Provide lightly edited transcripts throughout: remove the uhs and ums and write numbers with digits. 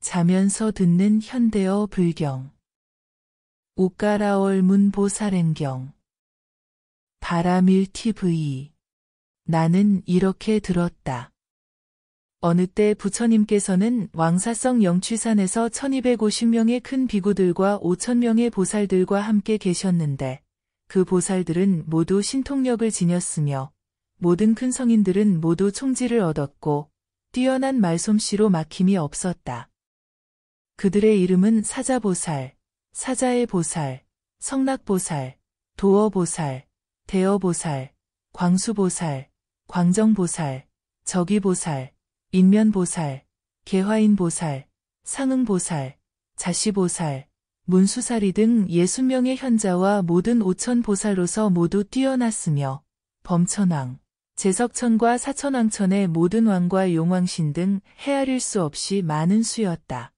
자면서 듣는 현대어 불경. 옷가라얼문 보살행경. 바라밀 TV. 나는 이렇게 들었다. 어느 때 부처님께서는 왕사성 영취산에서 1250명의 큰 비구들과 5000명의 보살들과 함께 계셨는데 그 보살들은 모두 신통력을 지녔으며 모든 큰 성인들은 모두 총지를 얻었고 뛰어난 말솜씨로 막힘이 없었다. 그들의 이름은 사자보살, 사자의 보살, 성락보살, 도어보살, 대어보살, 광수보살, 광정보살, 저기보살, 인면보살, 개화인보살, 상응보살, 자시보살, 문수사리 등 60명의 현자와 모든 5000보살로서 모두 뛰어났으며 범천왕, 제석천과 사천왕천의 모든 왕과 용왕신 등 헤아릴 수 없이 많은 수였다.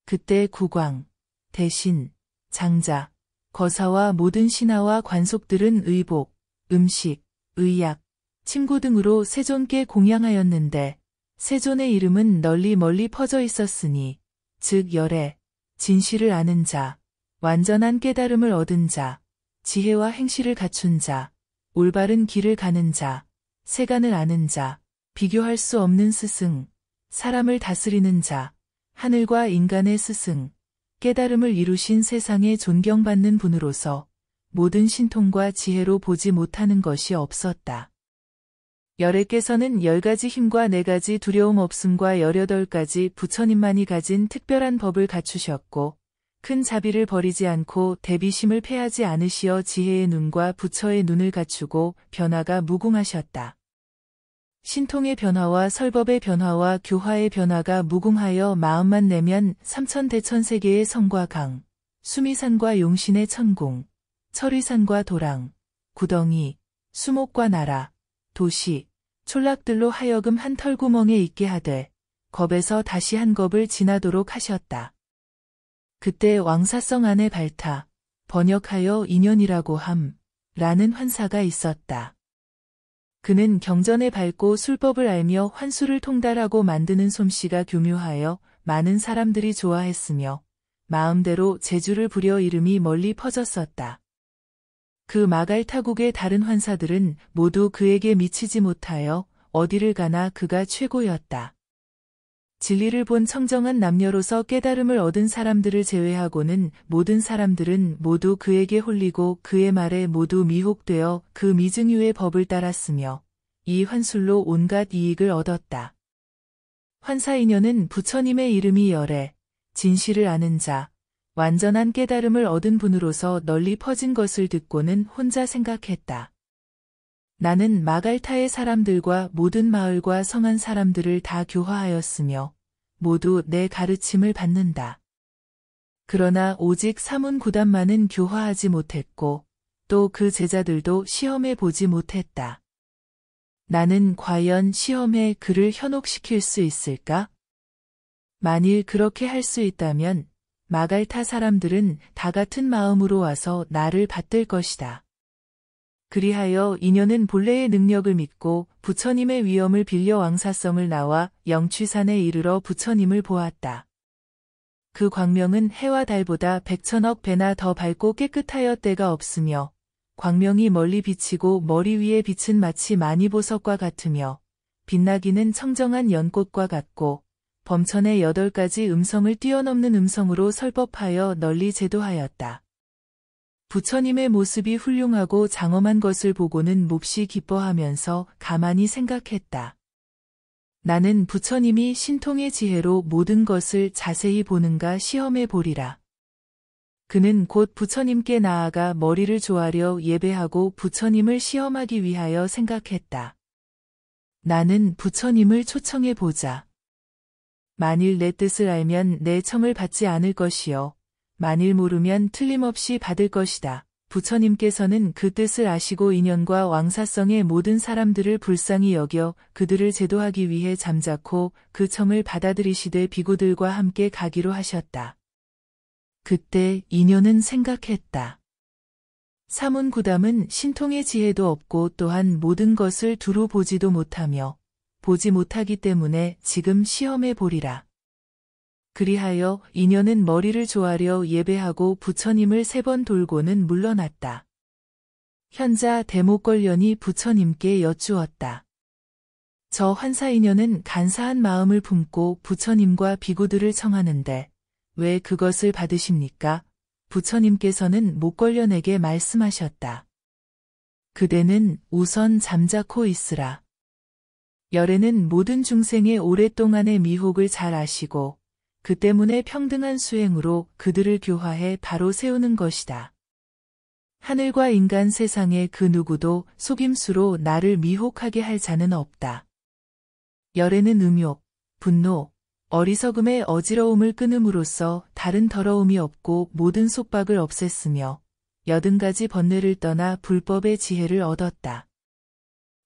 그때 국왕, 대신, 장자, 거사와 모든 신하와 관속들은 의복, 음식, 의약, 침구 등으로 세존께 공양하였는데 세존의 이름은 널리 멀리 퍼져 있었으니 즉 열애, 진실을 아는 자, 완전한 깨달음을 얻은 자, 지혜와 행실을 갖춘 자, 올바른 길을 가는 자, 세간을 아는 자, 비교할 수 없는 스승, 사람을 다스리는 자, 하늘과 인간의 스승, 깨달음을 이루신 세상에 존경받는 분으로서 모든 신통과 지혜로 보지 못하는 것이 없었다. 열애께서는 10가지 힘과 4가지 두려움 없음과 18가지 부처님만이 가진 특별한 법을 갖추셨고 큰 자비를 버리지 않고 대비심을 패하지 않으시어 지혜의 눈과 부처의 눈을 갖추고 변화가 무궁하셨다. 신통의 변화와 설법의 변화와 교화의 변화가 무궁하여 마음만 내면 삼천대천세계의 성과 강, 수미산과 용신의 천공, 철위산과 도랑, 구덩이, 수목과 나라, 도시, 촌락들로 하여금 한 털구멍에 있게 하되 겁에서 다시 한 겁을 지나도록 하셨다. 그때 왕사성 안에 발타, 번역하여 인연이라고 함, 라는 환사가 있었다. 그는 경전에 밝고 술법을 알며 환수를 통달하고 만드는 솜씨가 교묘하여 많은 사람들이 좋아했으며 마음대로 재주를 부려 이름이 멀리 퍼졌었다. 그 마갈타국의 다른 환사들은 모두 그에게 미치지 못하여 어디를 가나 그가 최고였다. 진리를 본 청정한 남녀로서 깨달음을 얻은 사람들을 제외하고는 모든 사람들은 모두 그에게 홀리고 그의 말에 모두 미혹되어 그 미증유의 법을 따랐으며 이 환술로 온갖 이익을 얻었다. 환사인연은 부처님의 이름이 열애, 진실을 아는 자, 완전한 깨달음을 얻은 분으로서 널리 퍼진 것을 듣고는 혼자 생각했다. 나는 마갈타의 사람들과 모든 마을과 성한 사람들을 다 교화하였으며 모두 내 가르침을 받는다. 그러나 오직 사문구단만은 교화하지 못했고 또 그 제자들도 시험해 보지 못했다. 나는 과연 시험에 그를 현혹시킬 수 있을까? 만일 그렇게 할 수 있다면 마갈타 사람들은 다 같은 마음으로 와서 나를 받들 것이다. 그리하여 인연은 본래의 능력을 믿고 부처님의 위엄을 빌려 왕사성을 나와 영취산에 이르러 부처님을 보았다. 그 광명은 해와 달보다 100천억 배나 더 밝고 깨끗하여 때가 없으며 광명이 멀리 비치고 머리 위에 빛은 마치 마니보석과 같으며 빛나기는 청정한 연꽃과 같고 범천의 8가지 음성을 뛰어넘는 음성으로 설법하여 널리 제도하였다. 부처님의 모습이 훌륭하고 장엄한 것을 보고는 몹시 기뻐하면서 가만히 생각했다. 나는 부처님이 신통의 지혜로 모든 것을 자세히 보는가 시험해 보리라. 그는 곧 부처님께 나아가 머리를 조아려 예배하고 부처님을 시험하기 위하여 생각했다. 나는 부처님을 초청해 보자. 만일 내 뜻을 알면 내 청을 받지 않을 것이요. 만일 모르면 틀림없이 받을 것이다. 부처님께서는 그 뜻을 아시고 인연과 왕사성의 모든 사람들을 불쌍히 여겨 그들을 제도하기 위해 잠자코 그 청을 받아들이시되 비구들과 함께 가기로 하셨다. 그때 인연은 생각했다. 사문구담은 신통의 지혜도 없고 또한 모든 것을 두루 보지도 못하며 보지 못하기 때문에 지금 시험해 보리라. 그리하여 인연은 머리를 조아려 예배하고 부처님을 3번 돌고는 물러났다. 현자 대목걸련이 부처님께 여쭈었다. 저 환사인연은 간사한 마음을 품고 부처님과 비구들을 청하는데 왜 그것을 받으십니까? 부처님께서는 목걸련에게 말씀하셨다. 그대는 우선 잠자코 있으라. 열애는 모든 중생의 오랫동안의 미혹을 잘 아시고 그 때문에 평등한 수행으로 그들을 교화해 바로 세우는 것이다. 하늘과 인간 세상에 그 누구도 속임수로 나를 미혹하게 할 자는 없다. 열애는 음욕, 분노, 어리석음의 어지러움을 끊음으로써 다른 더러움이 없고 모든 속박을 없앴으며 80가지 번뇌를 떠나 불법의 지혜를 얻었다.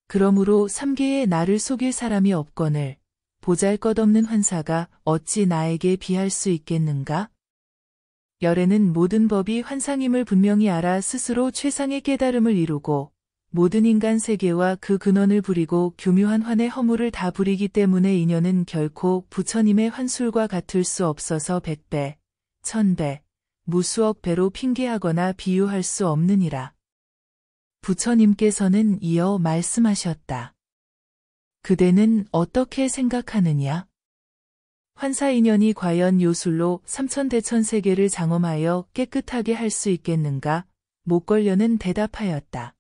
그러므로 3계의 나를 속일 사람이 없거늘 보잘것없는 환사가 어찌 나에게 비할 수 있겠는가? 열애는 모든 법이 환상임을 분명히 알아 스스로 최상의 깨달음을 이루고 모든 인간 세계와 그 근원을 부리고 교묘한 환의 허물을 다 부리기 때문에 인연은 결코 부처님의 환술과 같을 수 없어서 100배, 1000배, 무수억 배로 핑계하거나 비유할 수 없느니라. 부처님께서는 이어 말씀하셨다. 그대는 어떻게 생각하느냐? 환사인연이 과연 요술로 삼천대천세계를 장엄하여 깨끗하게 할 수 있겠는가? 목걸련은 대답하였다.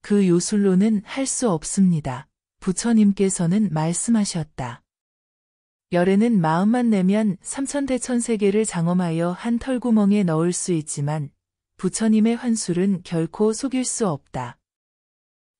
그 요술로는 할 수 없습니다. 부처님께서는 말씀하셨다. 열애는 마음만 내면 삼천대천세계를 장엄하여 한 털구멍에 넣을 수 있지만 부처님의 환술은 결코 속일 수 없다.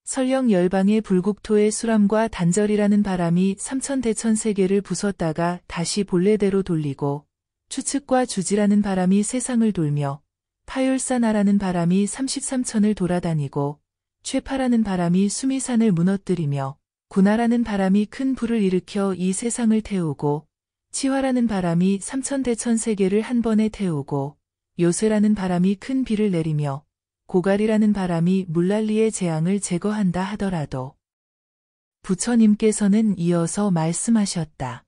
설령 열방의 불국토의 수람과 단절이라는 바람이 삼천대천세계를 부쉈다가 다시 본래대로 돌리고 추측과 주지라는 바람이 세상을 돌며 파열사나라는 바람이 33천을 돌아다니고 최파라는 바람이 수미산을 무너뜨리며 구나라는 바람이 큰 불을 일으켜 이 세상을 태우고 치화라는 바람이 삼천대천세계를 한 번에 태우고 요새라는 바람이 큰 비를 내리며 고갈이라는 바람이 물난리의 재앙을 제거한다 하더라도 부처님께서는 이어서 말씀하셨다.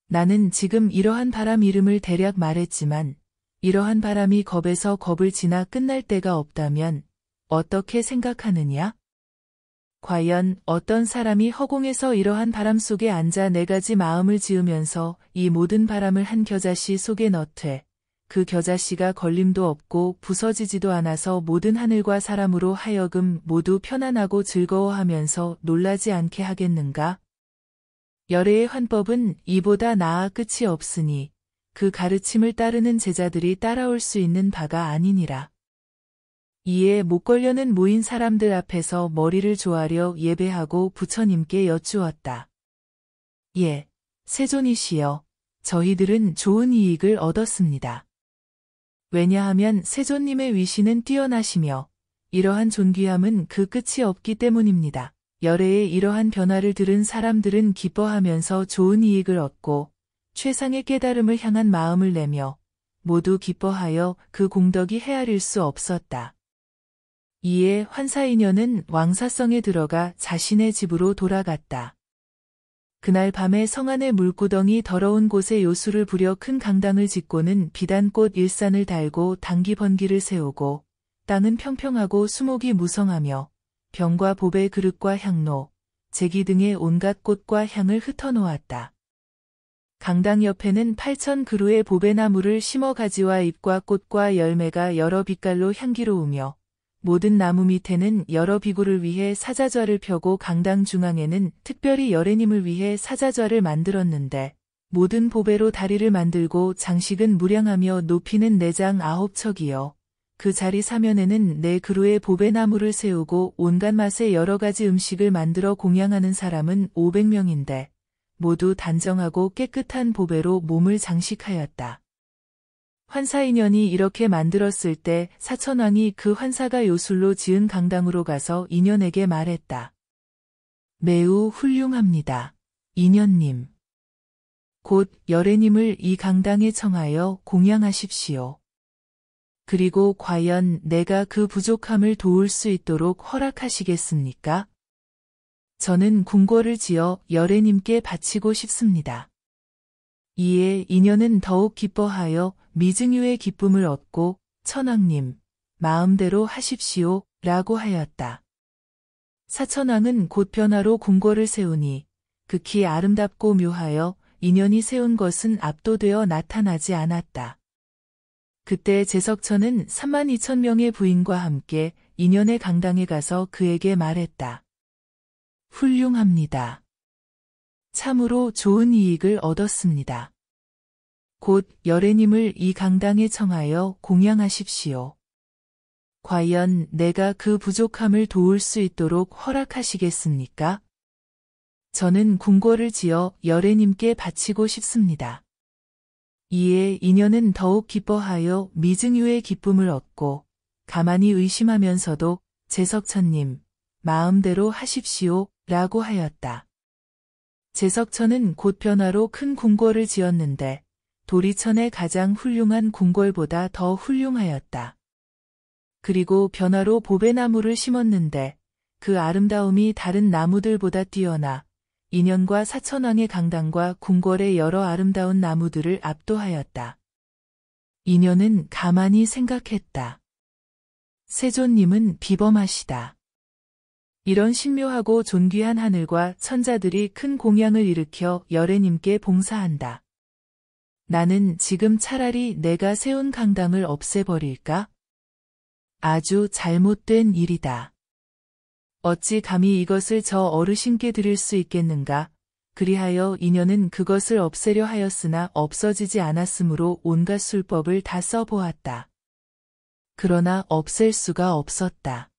나는 지금 이러한 바람 이름을 대략 말했지만 이러한 바람이 겁에서 겁을 지나 끝날 때가 없다면 어떻게 생각하느냐? 과연 어떤 사람이 허공에서 이러한 바람 속에 앉아 4가지 마음을 지으면서 이 모든 바람을 한 겨자씨 속에 넣되 그 겨자씨가 걸림도 없고 부서지지도 않아서 모든 하늘과 사람으로 하여금 모두 편안하고 즐거워하면서 놀라지 않게 하겠는가? 열애의 환법은 이보다 나아 끝이 없으니 그 가르침을 따르는 제자들이 따라올 수 있는 바가 아니니라. 이에 목걸련은 모인 사람들 앞에서 머리를 조아려 예배하고 부처님께 여쭈었다. 예, 세존이시여, 저희들은 좋은 이익을 얻었습니다. 왜냐하면 세존님의 위신은 뛰어나시며 이러한 존귀함은 그 끝이 없기 때문입니다. 열애의 이러한 변화를 들은 사람들은 기뻐하면서 좋은 이익을 얻고 최상의 깨달음을 향한 마음을 내며 모두 기뻐하여 그 공덕이 헤아릴 수 없었다. 이에 환사인연은 왕사성에 들어가 자신의 집으로 돌아갔다. 그날 밤에 성 안의 물구덩이 더러운 곳에 요술을 부려 큰 강당을 짓고는 비단꽃 일산을 달고 당기 번기를 세우고 땅은 평평하고 수목이 무성하며 병과 보배 그릇과 향로, 제기 등의 온갖 꽃과 향을 흩어놓았다. 강당 옆에는 8천 그루의 보배나무를 심어 가지와 잎과 꽃과 열매가 여러 빛깔로 향기로우며 모든 나무 밑에는 여러 비구를 위해 사자좌를 펴고 강당 중앙에는 특별히 열애님을 위해 사자좌를 만들었는데 모든 보배로 다리를 만들고 장식은 무량하며 높이는 4장 9척이요. 그 자리 사면에는 4그루의 보배나무를 세우고 온갖 맛의 여러 가지 음식을 만들어 공양하는 사람은 500명인데 모두 단정하고 깨끗한 보배로 몸을 장식하였다. 환사인연이 이렇게 만들었을 때 사천왕이 그 환사가 요술로 지은 강당으로 가서 인연에게 말했다. 매우 훌륭합니다. 인연님. 곧 열애님을 이 강당에 청하여 공양하십시오. 그리고 과연 내가 그 부족함을 도울 수 있도록 허락하시겠습니까? 저는 궁궐을 지어 열애님께 바치고 싶습니다. 이에 인연은 더욱 기뻐하여 미증유의 기쁨을 얻고 천왕님, 마음대로 하십시오 라고 하였다. 사천왕은 곧 변화로 궁궐을 세우니 극히 아름답고 묘하여 인연이 세운 것은 압도되어 나타나지 않았다. 그때 제석천은 32,000명의 부인과 함께 인연의 강당에 가서 그에게 말했다. 훌륭합니다. 참으로 좋은 이익을 얻었습니다. 곧 열애님을 이 강당에 청하여 공양하십시오. 과연 내가 그 부족함을 도울 수 있도록 허락하시겠습니까? 저는 궁궐을 지어 열애님께 바치고 싶습니다. 이에 인연은 더욱 기뻐하여 미증유의 기쁨을 얻고 가만히 의심하면서도 제석천님, 마음대로 하십시오 라고 하였다. 제석천은 곧 변화로 큰 궁궐을 지었는데 도리천의 가장 훌륭한 궁궐보다 더 훌륭하였다. 그리고 변화로 보배나무를 심었는데 그 아름다움이 다른 나무들보다 뛰어나 인연과 사천왕의 강당과 궁궐의 여러 아름다운 나무들을 압도하였다. 인연은 가만히 생각했다. 세존님은 비범하시다. 이런 신묘하고 존귀한 하늘과 천자들이 큰 공양을 일으켜 열애님께 봉사한다. 나는 지금 차라리 내가 세운 강당을 없애버릴까? 아주 잘못된 일이다. 어찌 감히 이것을 저 어르신께 드릴 수 있겠는가? 그리하여 인연은 그것을 없애려 하였으나 없어지지 않았으므로 온갖 술법을 다 써보았다. 그러나 없앨 수가 없었다.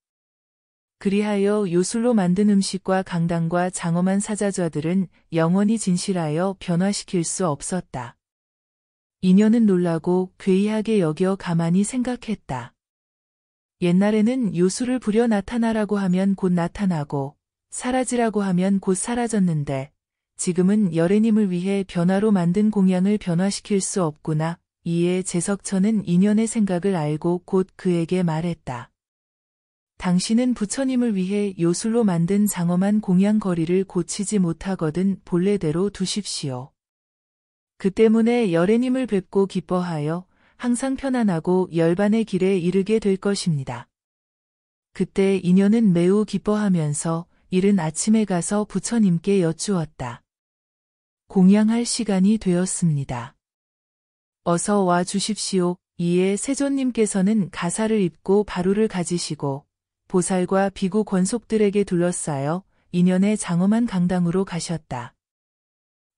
그리하여 요술로 만든 음식과 강당과 장엄한 사자좌들은 영원히 진실하여 변화시킬 수 없었다. 인연은 놀라고 괴이하게 여겨 가만히 생각했다. 옛날에는 요술을 부려 나타나라고 하면 곧 나타나고 사라지라고 하면 곧 사라졌는데 지금은 열애님을 위해 변화로 만든 공양을 변화시킬 수 없구나. 이에 제석천은 인연의 생각을 알고 곧 그에게 말했다. 당신은 부처님을 위해 요술로 만든 장엄한 공양 거리를 고치지 못하거든 본래대로 두십시오. 그 때문에 열애님을 뵙고 기뻐하여 항상 편안하고 열반의 길에 이르게 될 것입니다. 그때 인연은 매우 기뻐하면서 이른 아침에 가서 부처님께 여쭈었다. 공양할 시간이 되었습니다. 어서 와 주십시오. 이에 세존님께서는 가사를 입고 바루를 가지시고 보살과 비구 권속들에게 둘러싸여 인연의 장엄한 강당으로 가셨다.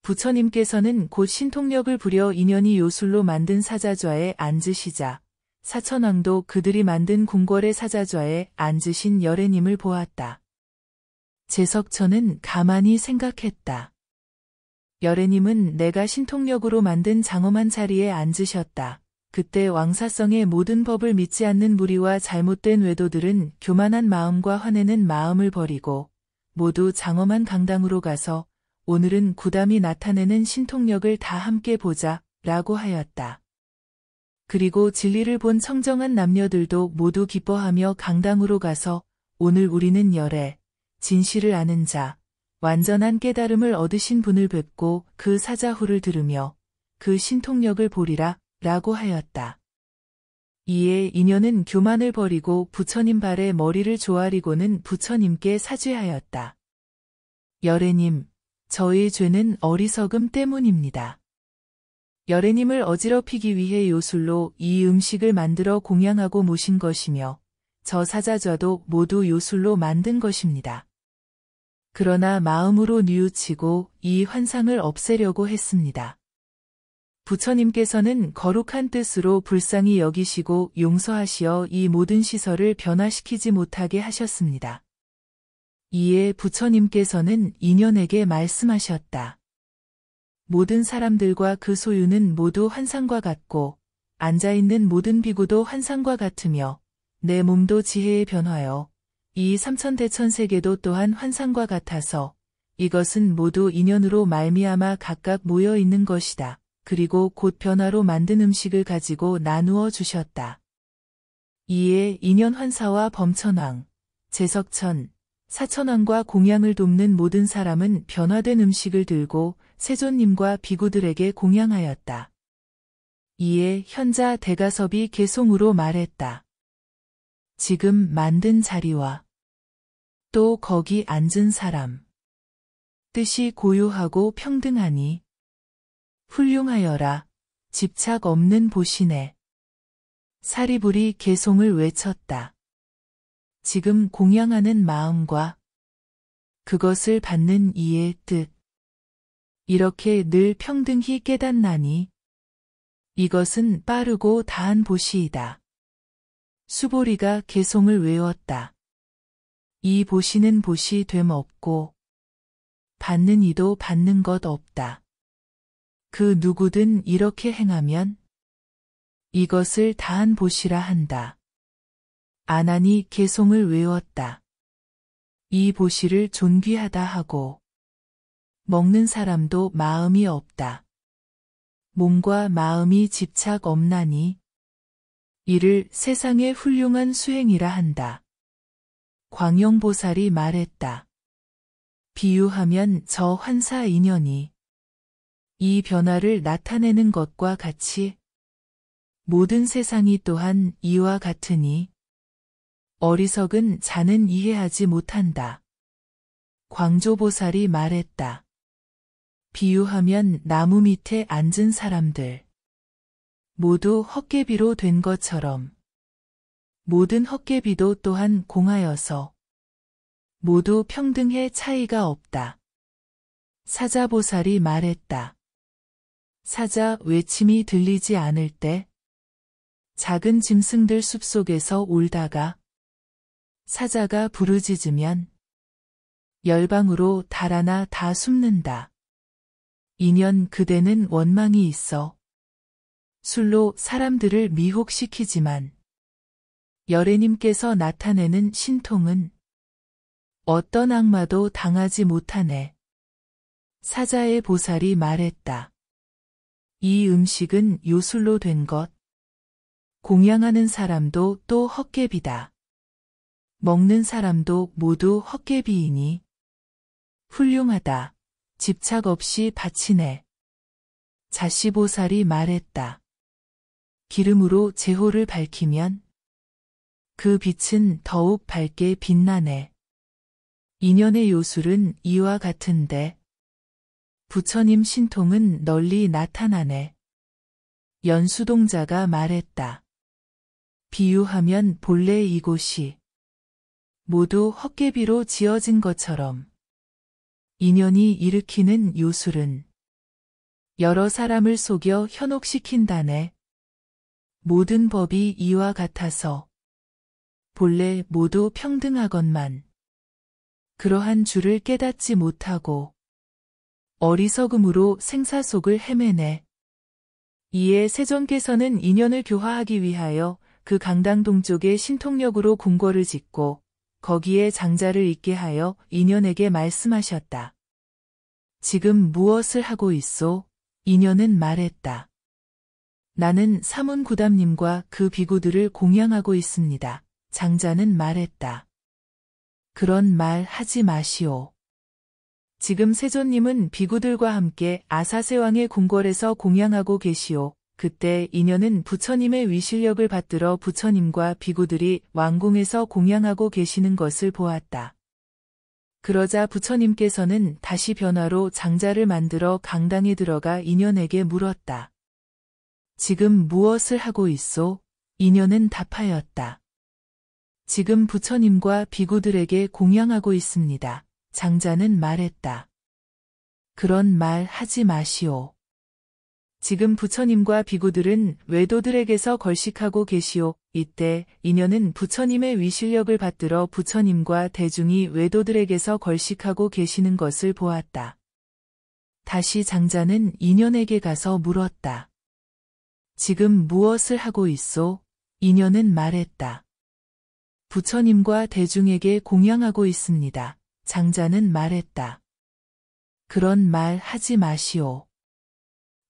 부처님께서는 곧 신통력을 부려 인연이 요술로 만든 사자좌에 앉으시자 사천왕도 그들이 만든 궁궐의 사자좌에 앉으신 열애님을 보았다. 제석천은 가만히 생각했다. 열애님은 내가 신통력으로 만든 장엄한 자리에 앉으셨다. 그때 왕사성의 모든 법을 믿지 않는 무리와 잘못된 외도들은 교만한 마음과 화내는 마음을 버리고 모두 장엄한 강당으로 가서 오늘은 구담이 나타내는 신통력을 다 함께 보자 라고 하였다. 그리고 진리를 본 청정한 남녀들도 모두 기뻐하며 강당으로 가서 오늘 우리는 열애, 진실을 아는 자, 완전한 깨달음을 얻으신 분을 뵙고 그 사자후를 들으며 그 신통력을 보리라 라고 하였다. 이에 인연은 교만을 버리고 부처님 발에 머리를 조아리고는 부처님께 사죄하였다. 열애님, 저의 죄는 어리석음 때문입니다. 열애님을 어지럽히기 위해 요술로 이 음식을 만들어 공양하고 모신 것이며 저 사자좌도 모두 요술로 만든 것입니다. 그러나 마음으로 뉘우치고 이 환상을 없애려고 했습니다. 부처님께서는 거룩한 뜻으로 불쌍히 여기시고 용서하시어 이 모든 시설을 변화시키지 못하게 하셨습니다. 이에 부처님께서는 인연에게 말씀하셨다. 모든 사람들과 그 소유는 모두 환상과 같고 앉아있는 모든 비구도 환상과 같으며 내 몸도 지혜의 변화여 이 삼천대천세계도 또한 환상과 같아서 이것은 모두 인연으로 말미암아 각각 모여 있는 것이다. 그리고 곧 변화로 만든 음식을 가지고 나누어 주셨다. 이에 인연환사와 범천왕, 제석천, 사천왕과 공양을 돕는 모든 사람은 변화된 음식을 들고 세존님과 비구들에게 공양하였다. 이에 현자 대가섭이 개송으로 말했다. 지금 만든 자리와 또 거기 앉은 사람 뜻이 고요하고 평등하니 훌륭하여라. 집착 없는 보시네. 사리불이 개송을 외쳤다. 지금 공양하는 마음과 그것을 받는 이의 뜻. 이렇게 늘 평등히 깨닫나니 이것은 빠르고 다한 보시이다. 수보리가 개송을 외웠다. 이 보시는 보시 됨 없고 받는 이도 받는 것 없다. 그 누구든 이렇게 행하면 이것을 다한 보시라 한다. 아나니 개송을 외웠다. 이 보시를 존귀하다 하고 먹는 사람도 마음이 없다. 몸과 마음이 집착 없나니 이를 세상의 훌륭한 수행이라 한다. 광영보살이 말했다. 비유하면 저 환사 인연이 이 변화를 나타내는 것과 같이 모든 세상이 또한 이와 같으니 어리석은 자는 이해하지 못한다. 광조보살이 말했다. 비유하면 나무 밑에 앉은 사람들 모두 헛개비로 된 것처럼 모든 헛개비도 또한 공하여서 모두 평등해 차이가 없다. 사자보살이 말했다. 사자 외침이 들리지 않을 때 작은 짐승들 숲속에서 울다가 사자가 부르짖으면 열방으로 달아나 다 숨는다. 인연 그대는 원망이 있어 술로 사람들을 미혹시키지만 열애님께서 나타내는 신통은 어떤 악마도 당하지 못하네. 사자의 보살이 말했다. 이 음식은 요술로 된 것. 공양하는 사람도 또 헛개비다. 먹는 사람도 모두 헛개비이니 훌륭하다. 집착 없이 바치네. 자시보살이 말했다. 기름으로 제호를 밝히면 그 빛은 더욱 밝게 빛나네. 인연의 요술은 이와 같은데 부처님 신통은 널리 나타나네. 연수동자가 말했다. 비유하면 본래 이곳이 모두 헛개비로 지어진 것처럼 인연이 일으키는 요술은 여러 사람을 속여 현혹시킨다네. 모든 법이 이와 같아서 본래 모두 평등하건만 그러한 줄을 깨닫지 못하고 어리석음으로 생사속을 헤매네. 이에 세존께서는 인연을 교화하기 위하여 그 강당 동쪽에 신통력으로 궁궐을 짓고 거기에 장자를 있게 하여 인연에게 말씀하셨다. 지금 무엇을 하고 있소? 인연은 말했다. 나는 사문구담님과 그 비구들을 공양하고 있습니다. 장자는 말했다. 그런 말 하지 마시오. 지금 세존님은 비구들과 함께 아사세왕의 궁궐에서 공양하고 계시오. 그때 인연은 부처님의 위실력을 받들어 부처님과 비구들이 왕궁에서 공양하고 계시는 것을 보았다. 그러자 부처님께서는 다시 변화로 장자를 만들어 강당에 들어가 인연에게 물었다. 지금 무엇을 하고 있소? 인연은 답하였다. 지금 부처님과 비구들에게 공양하고 있습니다. 장자는 말했다. 그런 말 하지 마시오. 지금 부처님과 비구들은 외도들에게서 걸식하고 계시오. 이때 인연은 부처님의 위실력을 받들어 부처님과 대중이 외도들에게서 걸식하고 계시는 것을 보았다. 다시 장자는 인연에게 가서 물었다. 지금 무엇을 하고 있소? 인연은 말했다. 부처님과 대중에게 공양하고 있습니다. 장자는 말했다. 그런 말 하지 마시오.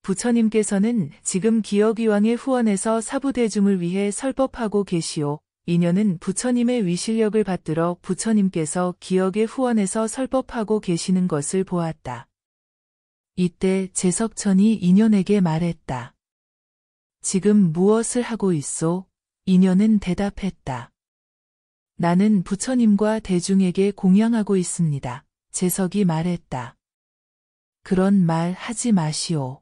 부처님께서는 지금 기어기왕의 후원에서 사부대중을 위해 설법하고 계시오. 인연은 부처님의 위실력을 받들어 부처님께서 기억의 후원에서 설법하고 계시는 것을 보았다. 이때 제석천이 인연에게 말했다. 지금 무엇을 하고 있소? 인연은 대답했다. 나는 부처님과 대중에게 공양하고 있습니다. 제석이 말했다. 그런 말 하지 마시오.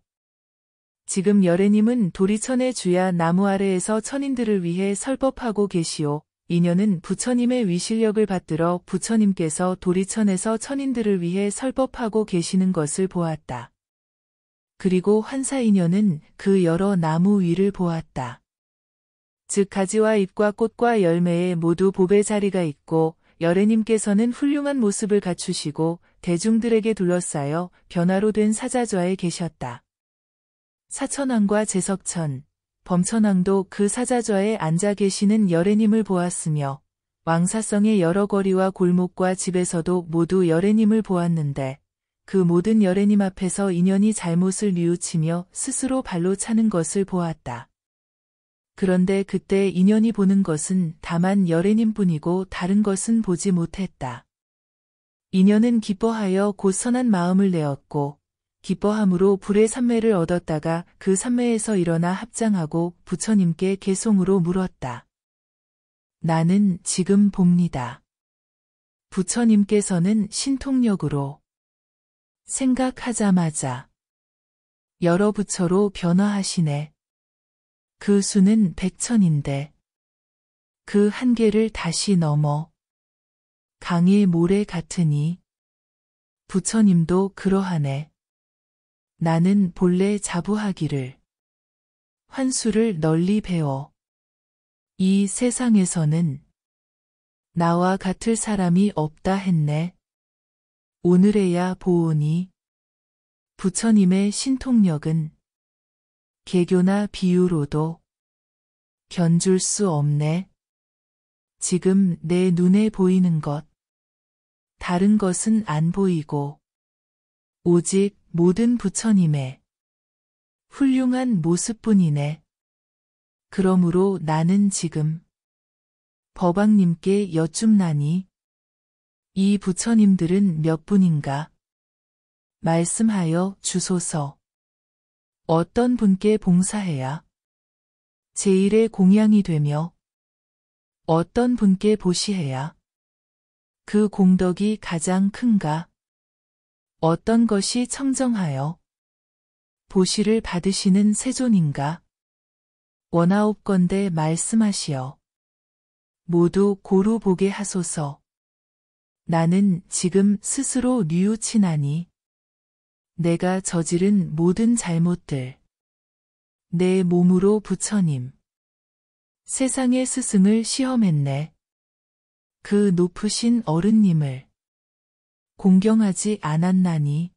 지금 열애님은 도리천의 주야 나무 아래에서 천인들을 위해 설법하고 계시오. 인연은 부처님의 위실력을 받들어 부처님께서 도리천에서 천인들을 위해 설법하고 계시는 것을 보았다. 그리고 환사인연은 그 여러 나무 위를 보았다. 즉 가지와 잎과 꽃과 열매에 모두 보배 자리가 있고 열애님께서는 훌륭한 모습을 갖추시고 대중들에게 둘러싸여 변화로 된 사자좌에 계셨다. 사천왕과 제석천, 범천왕도 그 사자좌에 앉아 계시는 열애님을 보았으며 왕사성의 여러 거리와 골목과 집에서도 모두 열애님을 보았는데 그 모든 열애님 앞에서 인연이 잘못을 뉘우치며 스스로 발로 차는 것을 보았다. 그런데 그때 인연이 보는 것은 다만 열애님뿐이고 다른 것은 보지 못했다. 인연은 기뻐하여 곧 선한 마음을 내었고 기뻐함으로 불의 삼매를 얻었다가 그 삼매에서 일어나 합장하고 부처님께 개송으로 물었다. 나는 지금 봅니다. 부처님께서는 신통력으로 생각하자마자 여러 부처로 변화하시네. 그 수는 백천인데 그 한계를 다시 넘어 강의 모래 같으니 부처님도 그러하네. 나는 본래 자부하기를 환수를 널리 배워 이 세상에서는 나와 같을 사람이 없다 했네. 오늘에야 보오니 부처님의 신통력은 개교나 비유로도 견줄 수 없네. 지금 내 눈에 보이는 것, 다른 것은 안 보이고 오직 모든 부처님의 훌륭한 모습뿐이네. 그러므로 나는 지금 법왕님께 여쭙나니 이 부처님들은 몇 분인가? 말씀하여 주소서. 어떤 분께 봉사해야 제일의 공양이 되며 어떤 분께 보시해야 그 공덕이 가장 큰가? 어떤 것이 청정하여 보시를 받으시는 세존인가? 원하옵건대 말씀하시어 모두 고루 보게 하소서. 나는 지금 스스로 뉘우치나니 내가 저지른 모든 잘못들 내 몸으로 부처님 세상의 스승을 시험했네. 그 높으신 어른님을 공경하지 않았나니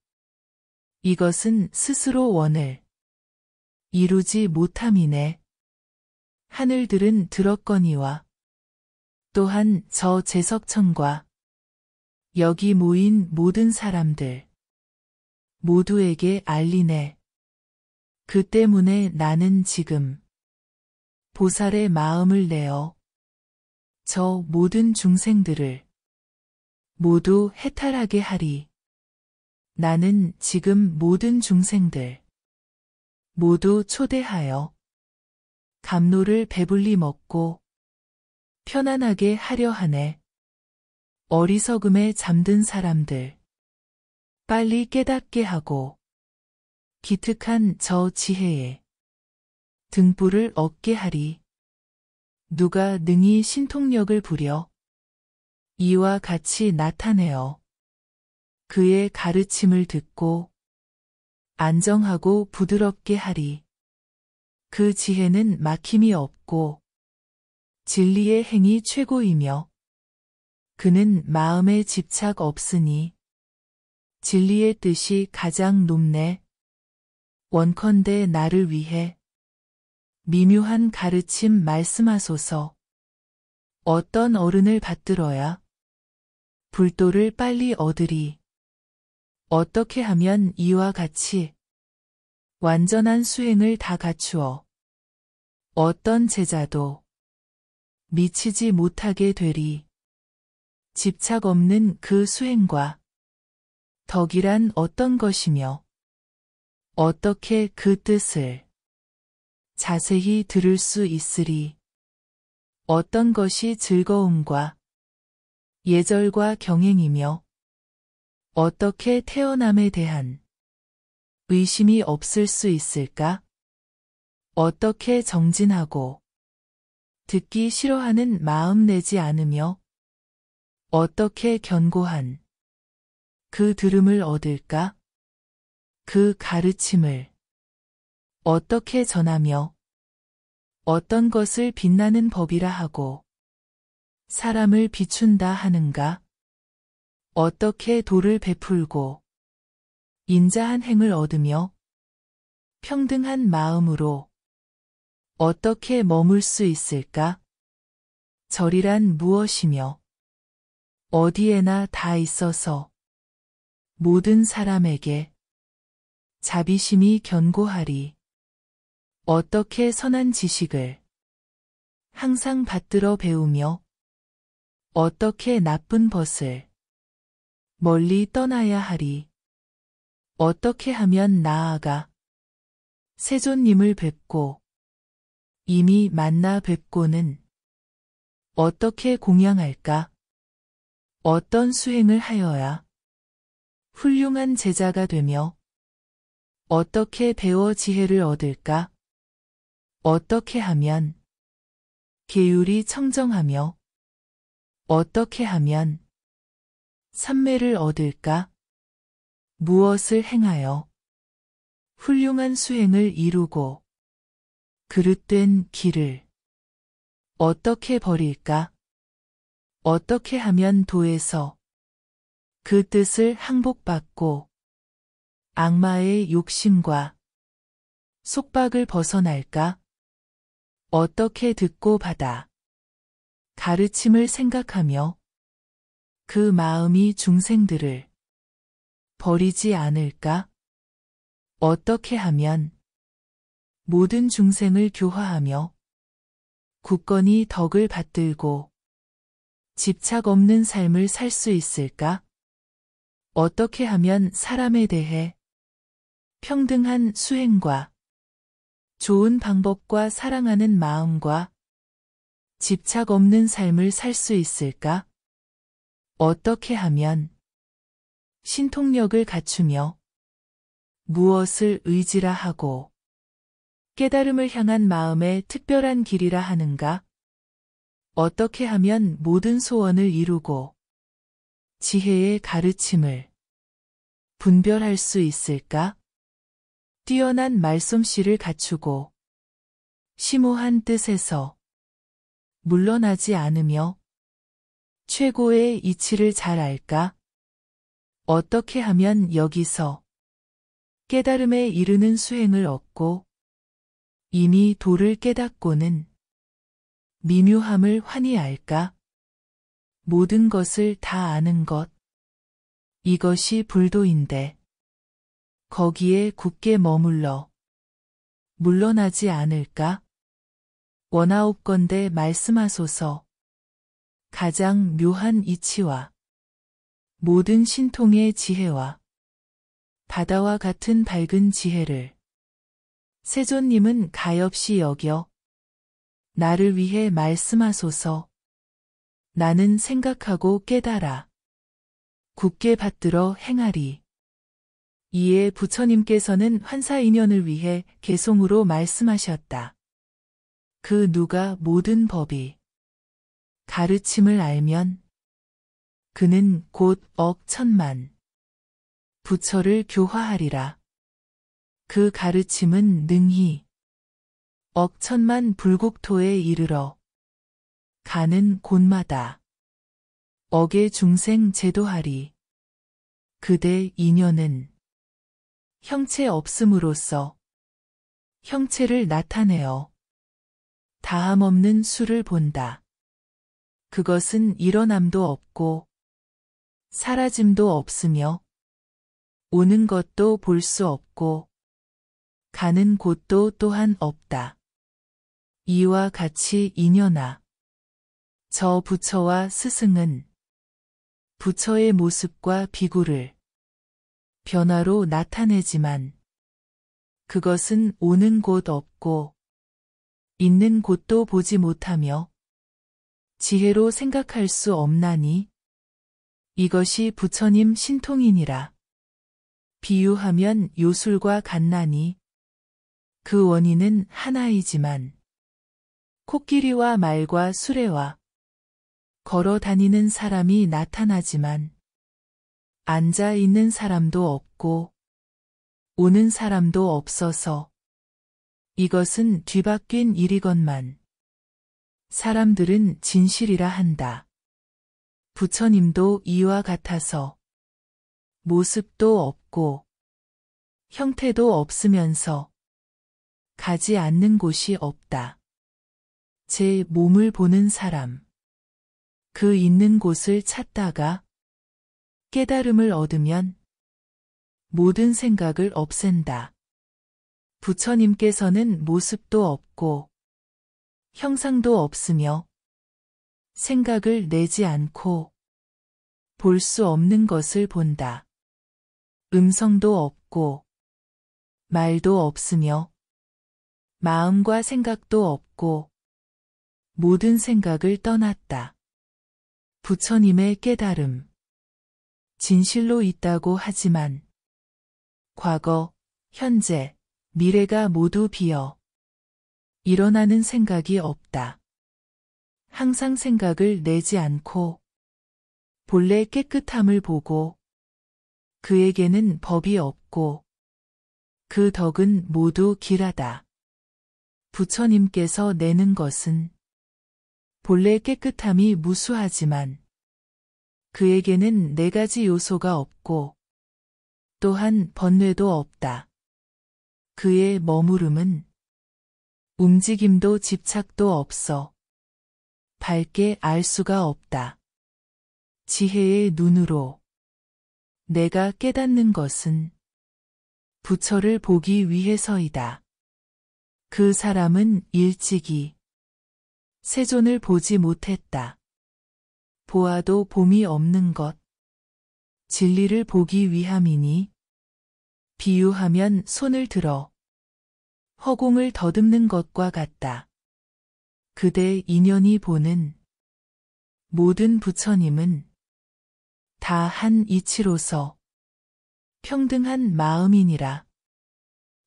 이것은 스스로 원을 이루지 못함이네. 하늘들은 들었거니와 또한 저 제석천과 여기 모인 모든 사람들 모두에게 알리네. 그 때문에 나는 지금 보살의 마음을 내어 저 모든 중생들을 모두 해탈하게 하리. 나는 지금 모든 중생들 모두 초대하여 감로를 배불리 먹고 편안하게 하려 하네. 어리석음에 잠든 사람들 빨리 깨닫게 하고 기특한 저 지혜에 등불을 얻게 하리. 누가 능히 신통력을 부려 이와 같이 나타내어 그의 가르침을 듣고 안정하고 부드럽게 하리. 그 지혜는 막힘이 없고 진리의 행이 최고이며 그는 마음에 집착 없으니 진리의 뜻이 가장 높네. 원컨대 나를 위해 미묘한 가르침 말씀하소서. 어떤 어른을 받들어야 불도를 빨리 얻으리. 어떻게 하면 이와 같이 완전한 수행을 다 갖추어 어떤 제자도 미치지 못하게 되리. 집착 없는 그 수행과 덕이란 어떤 것이며 어떻게 그 뜻을 자세히 들을 수 있으리. 어떤 것이 즐거움과 예절과 경행이며 어떻게 태어남에 대한 의심이 없을 수 있을까? 어떻게 정진하고 듣기 싫어하는 마음 내지 않으며 어떻게 견고한 그 들음을 얻을까? 그 가르침을 어떻게 전하며 어떤 것을 빛나는 법이라 하고 사람을 비춘다 하는가? 어떻게 도를 베풀고 인자한 행을 얻으며 평등한 마음으로 어떻게 머물 수 있을까? 절이란 무엇이며 어디에나 다 있어서 모든 사람에게 자비심이 견고하리. 어떻게 선한 지식을 항상 받들어 배우며 어떻게 나쁜 벗을 멀리 떠나야 하리. 어떻게 하면 나아가 세존님을 뵙고 이미 만나 뵙고는 어떻게 공양할까? 어떤 수행을 하여야 훌륭한 제자가 되며 어떻게 배워 지혜를 얻을까? 어떻게 하면 계율이 청정하며 어떻게 하면 삼매를 얻을까? 무엇을 행하여 훌륭한 수행을 이루고 그릇된 길을 어떻게 버릴까? 어떻게 하면 도에서 그 뜻을 항복받고 악마의 욕심과 속박을 벗어날까? 어떻게 듣고 받아 가르침을 생각하며 그 마음이 중생들을 버리지 않을까? 어떻게 하면 모든 중생을 교화하며 굳건히 덕을 받들고 집착 없는 삶을 살 수 있을까? 어떻게 하면 사람에 대해 평등한 수행과 좋은 방법과 사랑하는 마음과 집착 없는 삶을 살 수 있을까? 어떻게 하면 신통력을 갖추며 무엇을 의지라 하고 깨달음을 향한 마음의 특별한 길이라 하는가? 어떻게 하면 모든 소원을 이루고 지혜의 가르침을 분별할 수 있을까? 뛰어난 말솜씨를 갖추고 심오한 뜻에서 물러나지 않으며 최고의 이치를 잘 알까? 어떻게 하면 여기서 깨달음에 이르는 수행을 얻고 이미 도를 깨닫고는 미묘함을 환히 알까? 모든 것을 다 아는 것. 이것이 불도인데 거기에 굳게 머물러 물러나지 않을까? 원하옵건대 말씀하소서. 가장 묘한 이치와 모든 신통의 지혜와 바다와 같은 밝은 지혜를 세존님은 가엾이 여겨 나를 위해 말씀하소서. 나는 생각하고 깨달아 굳게 받들어 행하리. 이에 부처님께서는 환사인연을 위해 개송으로 말씀하셨다. 그 누가 모든 법이 가르침을 알면 그는 곧 억천만 부처를 교화하리라. 그 가르침은 능히 억천만 불국토에 이르러 가는 곳마다 억의 중생 제도하리. 그대 인연은 형체 없음으로써 형체를 나타내어 다함없는 수를 본다. 그것은 일어남도 없고 사라짐도 없으며 오는 것도 볼 수 없고 가는 곳도 또한 없다. 이와 같이 인연아. 저 부처와 스승은 부처의 모습과 비구를 변화로 나타내지만 그것은 오는 곳 없고 있는 곳도 보지 못하며 지혜로 생각할 수 없나니 이것이 부처님 신통이니라. 비유하면 요술과 같나니 그 원인은 하나이지만 코끼리와 말과 수레와 걸어 다니는 사람이 나타나지만 앉아 있는 사람도 없고 오는 사람도 없어서 이것은 뒤바뀐 일이건만 사람들은 진실이라 한다. 부처님도 이와 같아서 모습도 없고 형태도 없으면서 가지 않는 곳이 없다. 제 몸을 보는 사람, 그 있는 곳을 찾다가 깨달음을 얻으면 모든 생각을 없앤다. 부처님께서는 모습도 없고 형상도 없으며 생각을 내지 않고 볼 수 없는 것을 본다. 음성도 없고 말도 없으며 마음과 생각도 없고 모든 생각을 떠났다. 부처님의 깨달음, 진실로 있다고 하지만 과거, 현재, 미래가 모두 비어 일어나는 생각이 없다. 항상 생각을 내지 않고 본래 깨끗함을 보고 그에게는 법이 없고 그 덕은 모두 길하다. 부처님께서 내는 것은 본래 깨끗함이 무수하지만 그에게는 네 가지 요소가 없고 또한 번뇌도 없다. 그의 머무름은 움직임도 집착도 없어 밝게 알 수가 없다. 지혜의 눈으로 내가 깨닫는 것은 부처를 보기 위해서이다. 그 사람은 일찍이 세존을 보지 못했다. 보아도 봄이 없는 것, 진리를 보기 위함이니 비유하면 손을 들어 허공을 더듬는 것과 같다. 그대 인연이 보는 모든 부처님은 다 한 이치로서 평등한 마음이니라.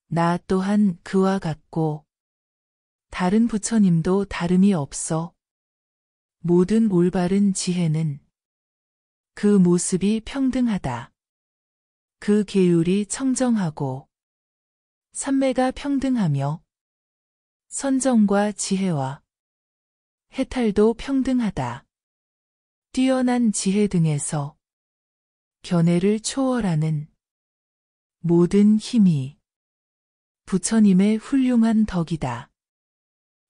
나 또한 그와 같고 다른 부처님도 다름이 없어 모든 올바른 지혜는 그 모습이 평등하다. 그 계율이 청정하고 삼매가 평등하며 선정과 지혜와 해탈도 평등하다. 뛰어난 지혜 등에서 견해를 초월하는 모든 힘이 부처님의 훌륭한 덕이다.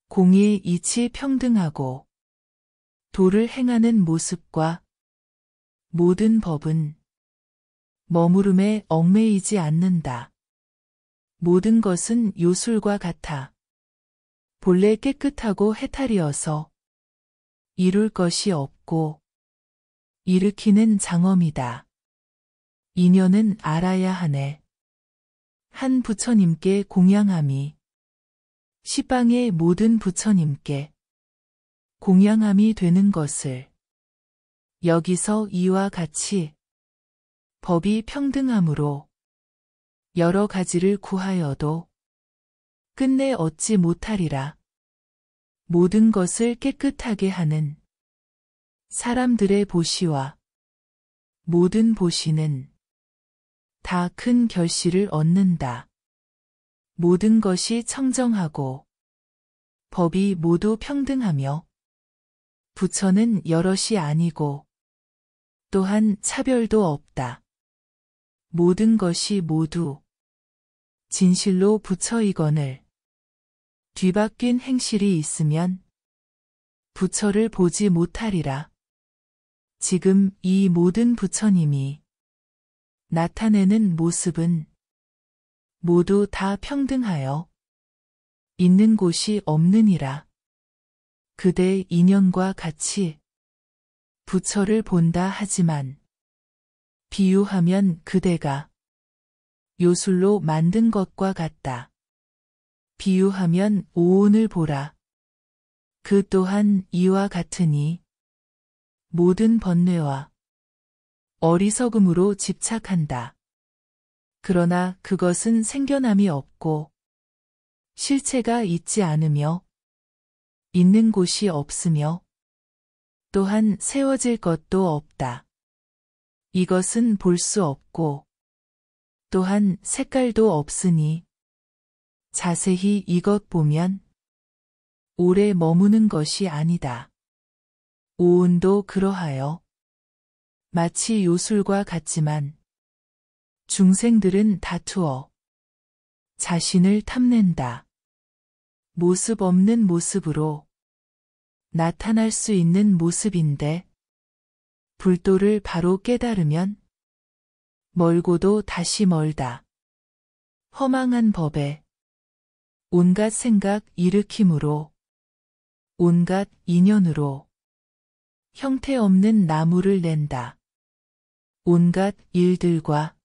공의 이치 평등하고 도를 행하는 모습과 모든 법은 머무름에 얽매이지 않는다. 모든 것은 요술과 같아 본래 깨끗하고 해탈이어서 이룰 것이 없고 일으키는 장엄이다. 인연은 알아야 하네. 한 부처님께 공양함이 시방의 모든 부처님께 공양함이 되는 것을 여기서 이와 같이 법이 평등함으로 여러 가지를 구하여도 끝내 얻지 못하리라. 모든 것을 깨끗하게 하는 사람들의 보시와 모든 보시는 다 큰 결실을 얻는다. 모든 것이 청정하고 법이 모두 평등하며 부처는 여럿이 아니고 또한 차별도 없다. 모든 것이 모두 진실로 부처이거늘 뒤바뀐 행실이 있으면 부처를 보지 못하리라. 지금 이 모든 부처님이 나타내는 모습은 모두 다 평등하여 있는 곳이 없느니라. 그대 인연과 같이 부처를 본다 하지만 비유하면 그대가 요술로 만든 것과 같다. 비유하면 오온을 보라. 그 또한 이와 같으니 모든 번뇌와 어리석음으로 집착한다. 그러나 그것은 생겨남이 없고 실체가 있지 않으며 있는 곳이 없으며 또한 세워질 것도 없다. 이것은 볼 수 없고 또한 색깔도 없으니 자세히 이것 보면 오래 머무는 것이 아니다. 오온도 그러하여 마치 요술과 같지만 중생들은 다투어 자신을 탐낸다. 모습 없는 모습으로 나타날 수 있는 모습인데 불도를 바로 깨달으면 멀고도 다시 멀다. 허망한 법에 온갖 생각 일으킴으로 온갖 인연으로 형태없는 나무를 낸다. 온갖 일들과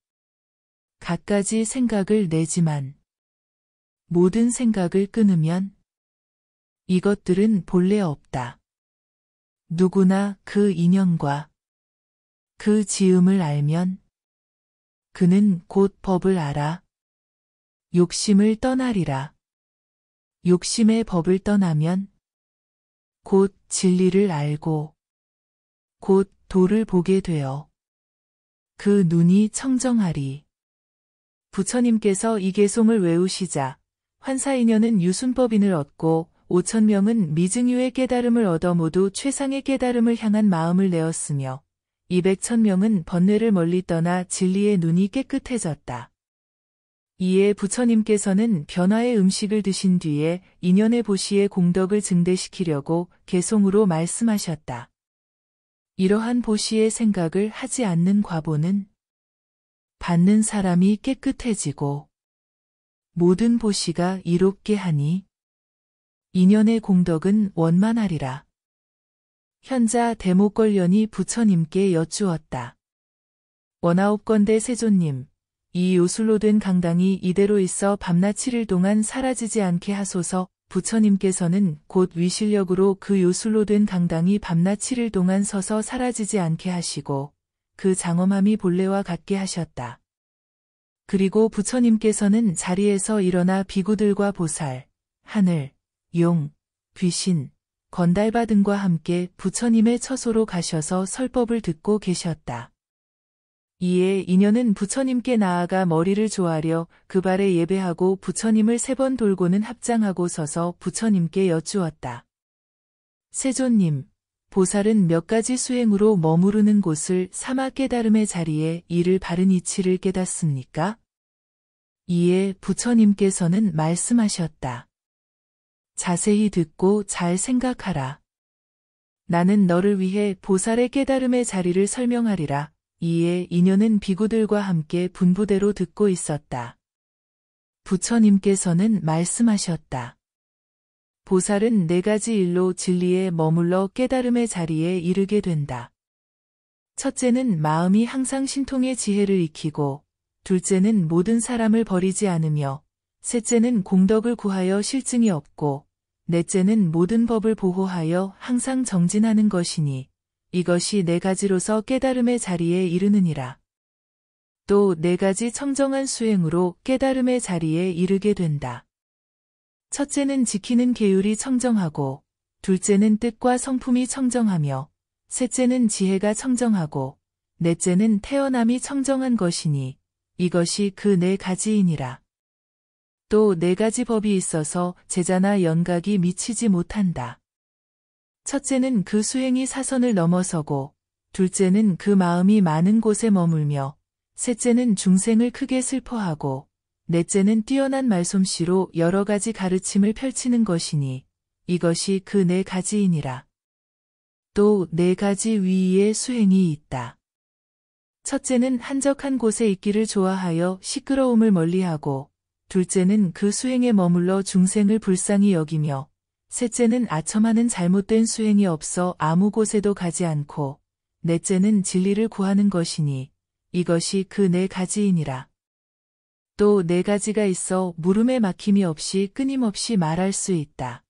갖가지 생각을 내지만 모든 생각을 끊으면 이것들은 본래 없다. 누구나 그 인연과 그 지음을 알면 그는 곧 법을 알아 욕심을 떠나리라. 욕심의 법을 떠나면 곧 진리를 알고 곧 도를 보게 되어 그 눈이 청정하리. 부처님께서 이 개송을 외우시자 환사인연은 유순법인을 얻고 5,000명은 미증유의 깨달음을 얻어 모두 최상의 깨달음을 향한 마음을 내었으며 200,000명은 번뇌를 멀리 떠나 진리의 눈이 깨끗해졌다. 이에 부처님께서는 변화의 음식을 드신 뒤에 인연의 보시의 공덕을 증대시키려고 개송으로 말씀하셨다. 이러한 보시의 생각을 하지 않는 과보는 받는 사람이 깨끗해지고 모든 보시가 이롭게 하니 인연의 공덕은 원만하리라. 현자 대목걸련이 부처님께 여쭈었다. 원아옵건대 세존님, 이 요술로 된 강당이 이대로 있어 밤낮 7일 동안 사라지지 않게 하소서. 부처님께서는 곧 위실력으로 그 요술로 된 강당이 밤낮 7일 동안 서서 사라지지 않게 하시고 그 장엄함이 본래와 같게 하셨다. 그리고 부처님께서는 자리에서 일어나 비구들과 보살, 하늘, 용, 귀신, 건달바 등과 함께 부처님의 처소로 가셔서 설법을 듣고 계셨다. 이에 인연은 부처님께 나아가 머리를 조아려 그 발에 예배하고 부처님을 3번 돌고는 합장하고 서서 부처님께 여쭈었다. 세존님, 보살은 몇 가지 수행으로 머무르는 곳을 삼아 깨달음의 자리에 이를 바른 이치를 깨닫습니까? 이에 부처님께서는 말씀하셨다. 자세히 듣고 잘 생각하라. 나는 너를 위해 보살의 깨달음의 자리를 설명하리라. 이에 인연은 비구들과 함께 분부대로 듣고 있었다. 부처님께서는 말씀하셨다. 보살은 4가지 일로 진리에 머물러 깨달음의 자리에 이르게 된다. 첫째는 마음이 항상 신통의 지혜를 익히고, 둘째는 모든 사람을 버리지 않으며, 셋째는 공덕을 구하여 실증이 없고, 넷째는 모든 법을 보호하여 항상 정진하는 것이니, 이것이 4가지로서 깨달음의 자리에 이르느니라. 또 4가지 청정한 수행으로 깨달음의 자리에 이르게 된다. 첫째는 지키는 계율이 청정하고, 둘째는 뜻과 성품이 청정하며, 셋째는 지혜가 청정하고, 넷째는 태어남이 청정한 것이니, 이것이 그 4가지이니라. 또 4가지 법이 있어서 제자나 연각이 미치지 못한다. 첫째는 그 수행이 사선을 넘어서고, 둘째는 그 마음이 많은 곳에 머물며, 셋째는 중생을 크게 슬퍼하고, 넷째는 뛰어난 말솜씨로 여러 가지 가르침을 펼치는 것이니, 이것이 그 4가지이니라. 또 4가지 위의 수행이 있다. 첫째는 한적한 곳에 있기를 좋아하여 시끄러움을 멀리하고, 둘째는 그 수행에 머물러 중생을 불쌍히 여기며, 셋째는 아첨하는 잘못된 수행이 없어 아무 곳에도 가지 않고, 넷째는 진리를 구하는 것이니 이것이 그 4가지이니라. 또 네 가지가 있어 물음에 막힘이 없이 끊임없이 말할 수 있다.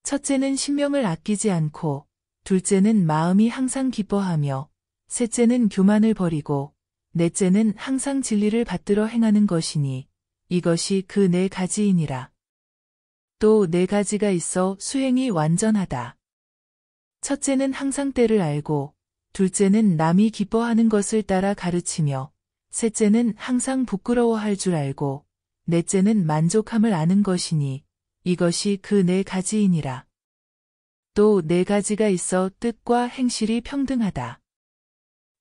첫째는 신명을 아끼지 않고, 둘째는 마음이 항상 기뻐하며, 셋째는 교만을 버리고, 넷째는 항상 진리를 받들어 행하는 것이니 이것이 그 네 가지이니라. 또 네 가지가 있어 수행이 완전하다. 첫째는 항상 때를 알고, 둘째는 남이 기뻐하는 것을 따라 가르치며, 셋째는 항상 부끄러워할 줄 알고, 넷째는 만족함을 아는 것이니 이것이 그 네 가지이니라. 또 네 가지가 있어 뜻과 행실이 평등하다.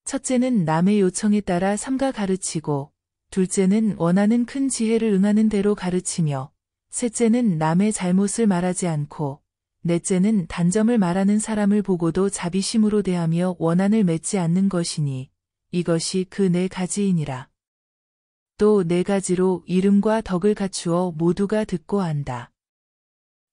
첫째는 남의 요청에 따라 삼가 가르치고, 둘째는 원하는 큰 지혜를 응하는 대로 가르치며, 셋째는 남의 잘못을 말하지 않고, 넷째는 단점을 말하는 사람을 보고도 자비심으로 대하며 원한을 맺지 않는 것이니 이것이 그 네 가지이니라. 또 네 가지로 이름과 덕을 갖추어 모두가 듣고 안다.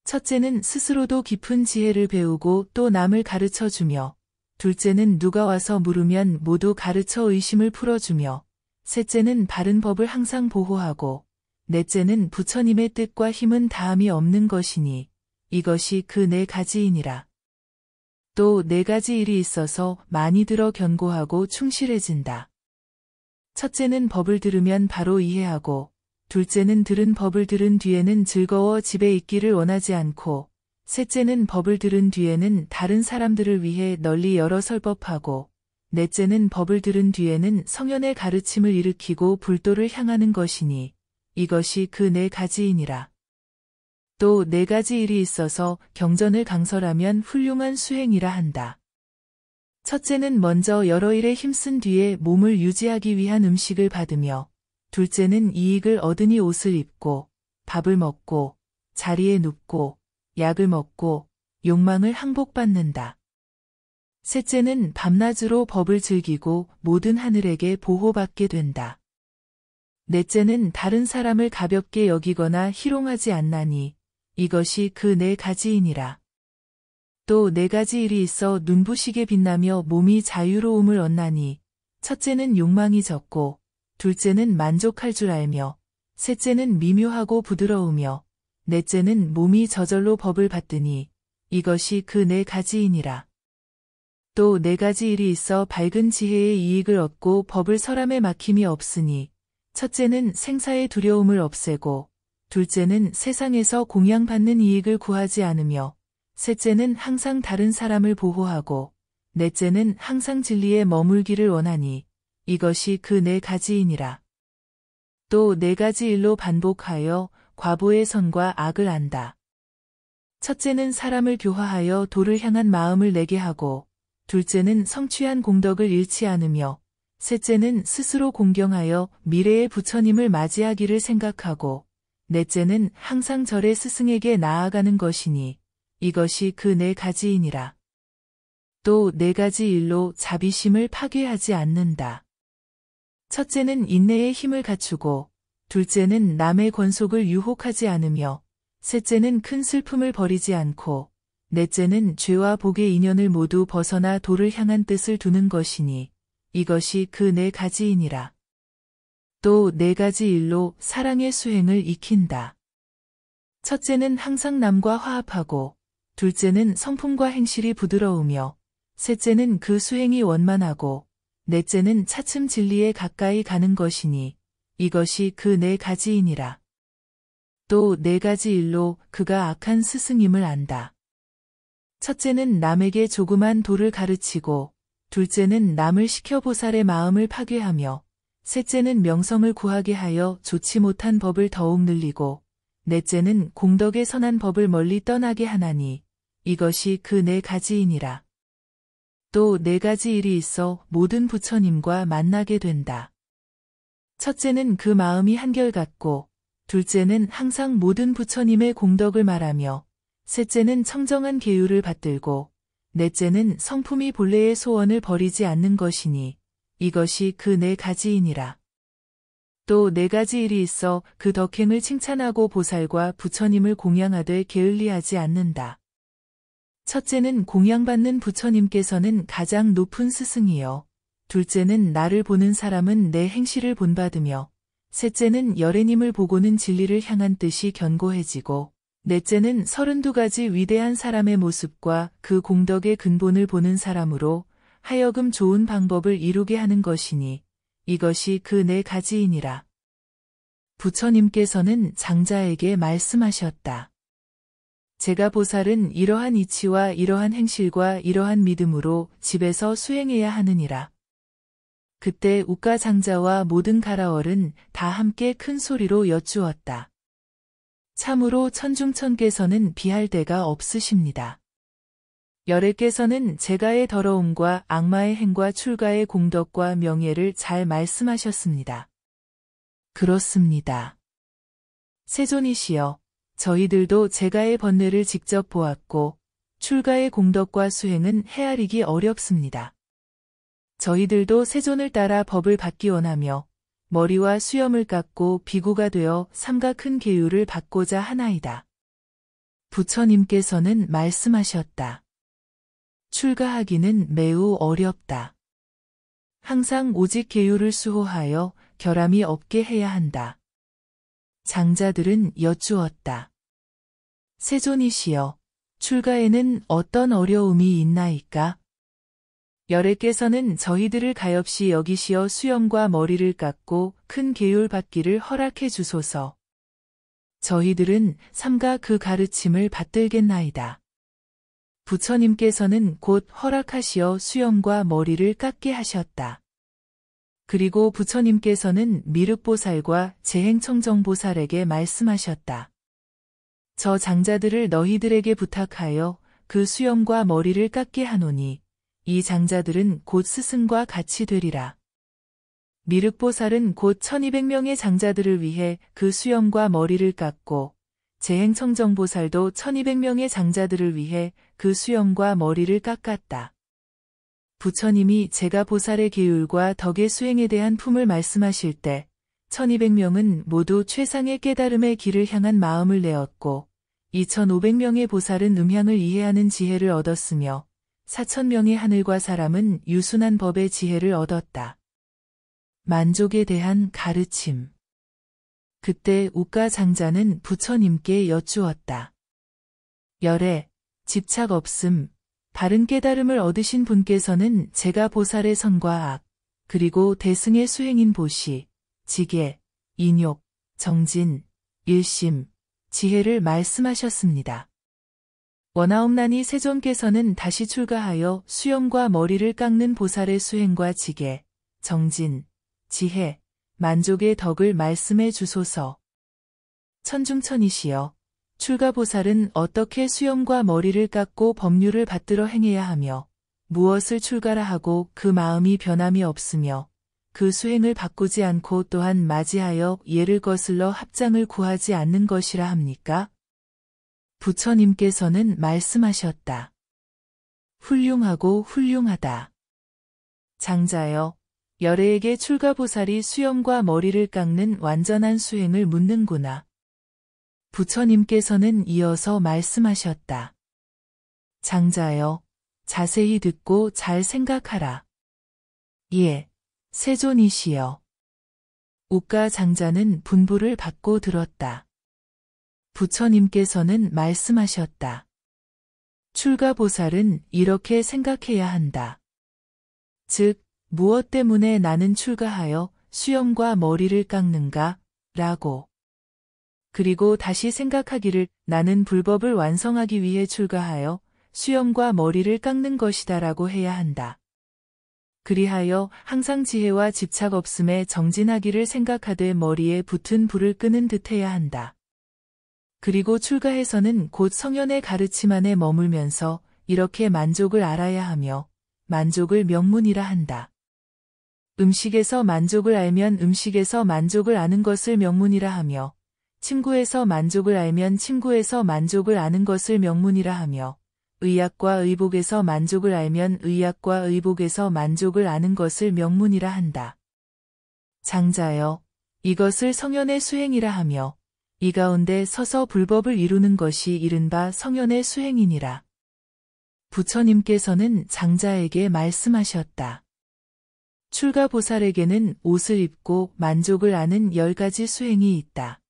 첫째는 스스로도 깊은 지혜를 배우고 또 남을 가르쳐주며, 둘째는 누가 와서 물으면 모두 가르쳐 의심을 풀어주며, 셋째는 바른 법을 항상 보호하고, 넷째는 부처님의 뜻과 힘은 다함이 없는 것이니 이것이 그 네 가지이니라. 또 네 가지 일이 있어서 많이 들어 견고하고 충실해진다. 첫째는 법을 들으면 바로 이해하고, 둘째는 들은 법을 들은 뒤에는 즐거워 집에 있기를 원하지 않고, 셋째는 법을 들은 뒤에는 다른 사람들을 위해 널리 열어 설법하고, 넷째는 법을 들은 뒤에는 성현의 가르침을 일으키고 불도를 향하는 것이니 이것이 그 네 가지이니라. 또 네 가지 일이 있어서 경전을 강설하면 훌륭한 수행이라 한다. 첫째는 먼저 여러 일에 힘쓴 뒤에 몸을 유지하기 위한 음식을 받으며, 둘째는 이익을 얻으니 옷을 입고, 밥을 먹고, 자리에 눕고, 약을 먹고, 욕망을 항복받는다. 셋째는 밤낮으로 법을 즐기고 모든 하늘에게 보호받게 된다. 넷째는 다른 사람을 가볍게 여기거나 희롱하지 않나니 이것이 그 네 가지이니라. 또 네 가지 일이 있어 눈부시게 빛나며 몸이 자유로움을 얻나니, 첫째는 욕망이 적고, 둘째는 만족할 줄 알며, 셋째는 미묘하고 부드러우며, 넷째는 몸이 저절로 법을 받드니 이것이 그 네 가지이니라. 또 네 가지 일이 있어 밝은 지혜의 이익을 얻고 법을 설함에 막힘이 없으니, 첫째는 생사의 두려움을 없애고, 둘째는 세상에서 공양받는 이익을 구하지 않으며, 셋째는 항상 다른 사람을 보호하고, 넷째는 항상 진리에 머물기를 원하니 이것이 그 네 가지이니라. 또 네 가지 일로 반복하여 과보의 선과 악을 안다. 첫째는 사람을 교화하여 도를 향한 마음을 내게 하고, 둘째는 성취한 공덕을 잃지 않으며, 셋째는 스스로 공경하여 미래의 부처님을 맞이하기를 생각하고, 넷째는 항상 절의 스승에게 나아가는 것이니 이것이 그 네 가지이니라. 또 네 가지 일로 자비심을 파괴하지 않는다. 첫째는 인내의 힘을 갖추고, 둘째는 남의 권속을 유혹하지 않으며, 셋째는 큰 슬픔을 버리지 않고, 넷째는 죄와 복의 인연을 모두 벗어나 도를 향한 뜻을 두는 것이니 이것이 그 네 가지이니라. 또 네 가지 일로 사랑의 수행을 익힌다. 첫째는 항상 남과 화합하고, 둘째는 성품과 행실이 부드러우며, 셋째는 그 수행이 원만하고, 넷째는 차츰 진리에 가까이 가는 것이니 이것이 그 네 가지이니라. 또 네 가지 일로 그가 악한 스승임을 안다. 첫째는 남에게 조그만 도를 가르치고, 둘째는 남을 시켜 보살의 마음을 파괴하며, 셋째는 명성을 구하게 하여 좋지 못한 법을 더욱 늘리고, 넷째는 공덕의 선한 법을 멀리 떠나게 하나니 이것이 그 네 가지이니라. 또 네 가지 일이 있어 모든 부처님과 만나게 된다. 첫째는 그 마음이 한결같고, 둘째는 항상 모든 부처님의 공덕을 말하며, 셋째는 청정한 계율을 받들고, 넷째는 성품이 본래의 소원을 버리지 않는 것이니 이것이 그 네 가지이니라. 또 네 가지 일이 있어 그 덕행을 칭찬하고 보살과 부처님을 공양하되 게을리하지 않는다. 첫째는 공양받는 부처님께서는 가장 높은 스승이요, 둘째는 나를 보는 사람은 내 행실을 본받으며, 셋째는 열애님을 보고는 진리를 향한 뜻이 견고해지고, 넷째는 32가지 위대한 사람의 모습과 그 공덕의 근본을 보는 사람으로 하여금 좋은 방법을 이루게 하는 것이니 이것이 그 네 가지이니라. 부처님께서는 장자에게 말씀하셨다. 제가 보살은 이러한 이치와 이러한 행실과 이러한 믿음으로 집에서 수행해야 하느니라. 그때 우가 장자와 모든 가라얼은 다 함께 큰 소리로 여쭈었다. 참으로 천중천께서는 비할 데가 없으십니다. 열애께서는 제가의 더러움과 악마의 행과 출가의 공덕과 명예를 잘 말씀하셨습니다. 그렇습니다. 세존이시여, 저희들도 제가의 번뇌를 직접 보았고 출가의 공덕과 수행은 헤아리기 어렵습니다. 저희들도 세존을 따라 법을 받기 원하며 머리와 수염을 깎고 비구가 되어 삼가 큰 계율을 받고자 하나이다. 부처님께서는 말씀하셨다. 출가하기는 매우 어렵다. 항상 오직 계율을 수호하여 결함이 없게 해야 한다. 장자들은 여쭈었다. 세존이시여, 출가에는 어떤 어려움이 있나이까? 열애께서는 저희들을 가엾이 여기시어 수염과 머리를 깎고 큰 계율 받기를 허락해 주소서. 저희들은 삼가 그 가르침을 받들겠나이다. 부처님께서는 곧 허락하시어 수염과 머리를 깎게 하셨다. 그리고 부처님께서는 미륵보살과 재행청정보살에게 말씀하셨다. 저 장자들을 너희들에게 부탁하여 그 수염과 머리를 깎게 하노니 이 장자들은 곧 스승과 같이 되리라. 미륵보살은 곧 1200명의 장자들을 위해 그 수염과 머리를 깎고 재행청정보살도 1200명의 장자들을 위해 그 수염과 머리를 깎았다. 부처님이 제가 보살의 계율과 덕의 수행에 대한 품을 말씀하실 때 1200명은 모두 최상의 깨달음의 길을 향한 마음을 내었고 2500명의 보살은 음향을 이해하는 지혜를 얻었으며 4000명의 하늘과 사람은 유순한 법의 지혜를 얻었다. 만족에 대한 가르침. 그때 우가 장자는 부처님께 여쭈었다. 열애, 집착 없음, 바른 깨달음을 얻으신 분께서는 제가 보살의 선과 악, 그리고 대승의 수행인 보시, 지계, 인욕, 정진, 일심, 지혜를 말씀하셨습니다. 원하옵나니 세존께서는 다시 출가하여 수염과 머리를 깎는 보살의 수행과 지계, 정진, 지혜, 만족의 덕을 말씀해 주소서. 천중천이시여, 출가보살은 어떻게 수염과 머리를 깎고 법률을 받들어 행해야 하며 무엇을 출가라 하고 그 마음이 변함이 없으며 그 수행을 바꾸지 않고 또한 맞이하여 예를 거슬러 합장을 구하지 않는 것이라 합니까? 부처님께서는 말씀하셨다. 훌륭하고 훌륭하다. 장자여, 열애에게 출가보살이 수염과 머리를 깎는 완전한 수행을 묻는구나. 부처님께서는 이어서 말씀하셨다. 장자여, 자세히 듣고 잘 생각하라. 예, 세존이시여. 우가 장자는 분부를 받고 들었다. 부처님께서는 말씀하셨다. 출가보살은 이렇게 생각해야 한다. 즉, 무엇 때문에 나는 출가하여 수염과 머리를 깎는가? 라고. 그리고 다시 생각하기를 나는 불법을 완성하기 위해 출가하여 수염과 머리를 깎는 것이다 라고 해야 한다. 그리하여 항상 지혜와 집착 없음에 정진하기를 생각하되 머리에 붙은 불을 끄는 듯 해야 한다. 그리고 출가해서는 곧 성현의 가르침 안에 머물면서 이렇게 만족을 알아야 하며 만족을 명문이라 한다. 음식에서 만족을 알면 음식에서 만족을 아는 것을 명문이라 하며 친구에서 만족을 알면 친구에서 만족을 아는 것을 명문이라 하며 의학과 의복에서 만족을 알면 의학과 의복에서 만족을 아는 것을 명문이라 한다. 장자여, 이것을 성현의 수행이라 하며 이 가운데 서서 불법을 이루는 것이 이른바 성현의 수행이니라. 부처님께서는 장자에게 말씀하셨다. 출가보살에게는 옷을 입고 만족을 아는 10가지 수행이 있다.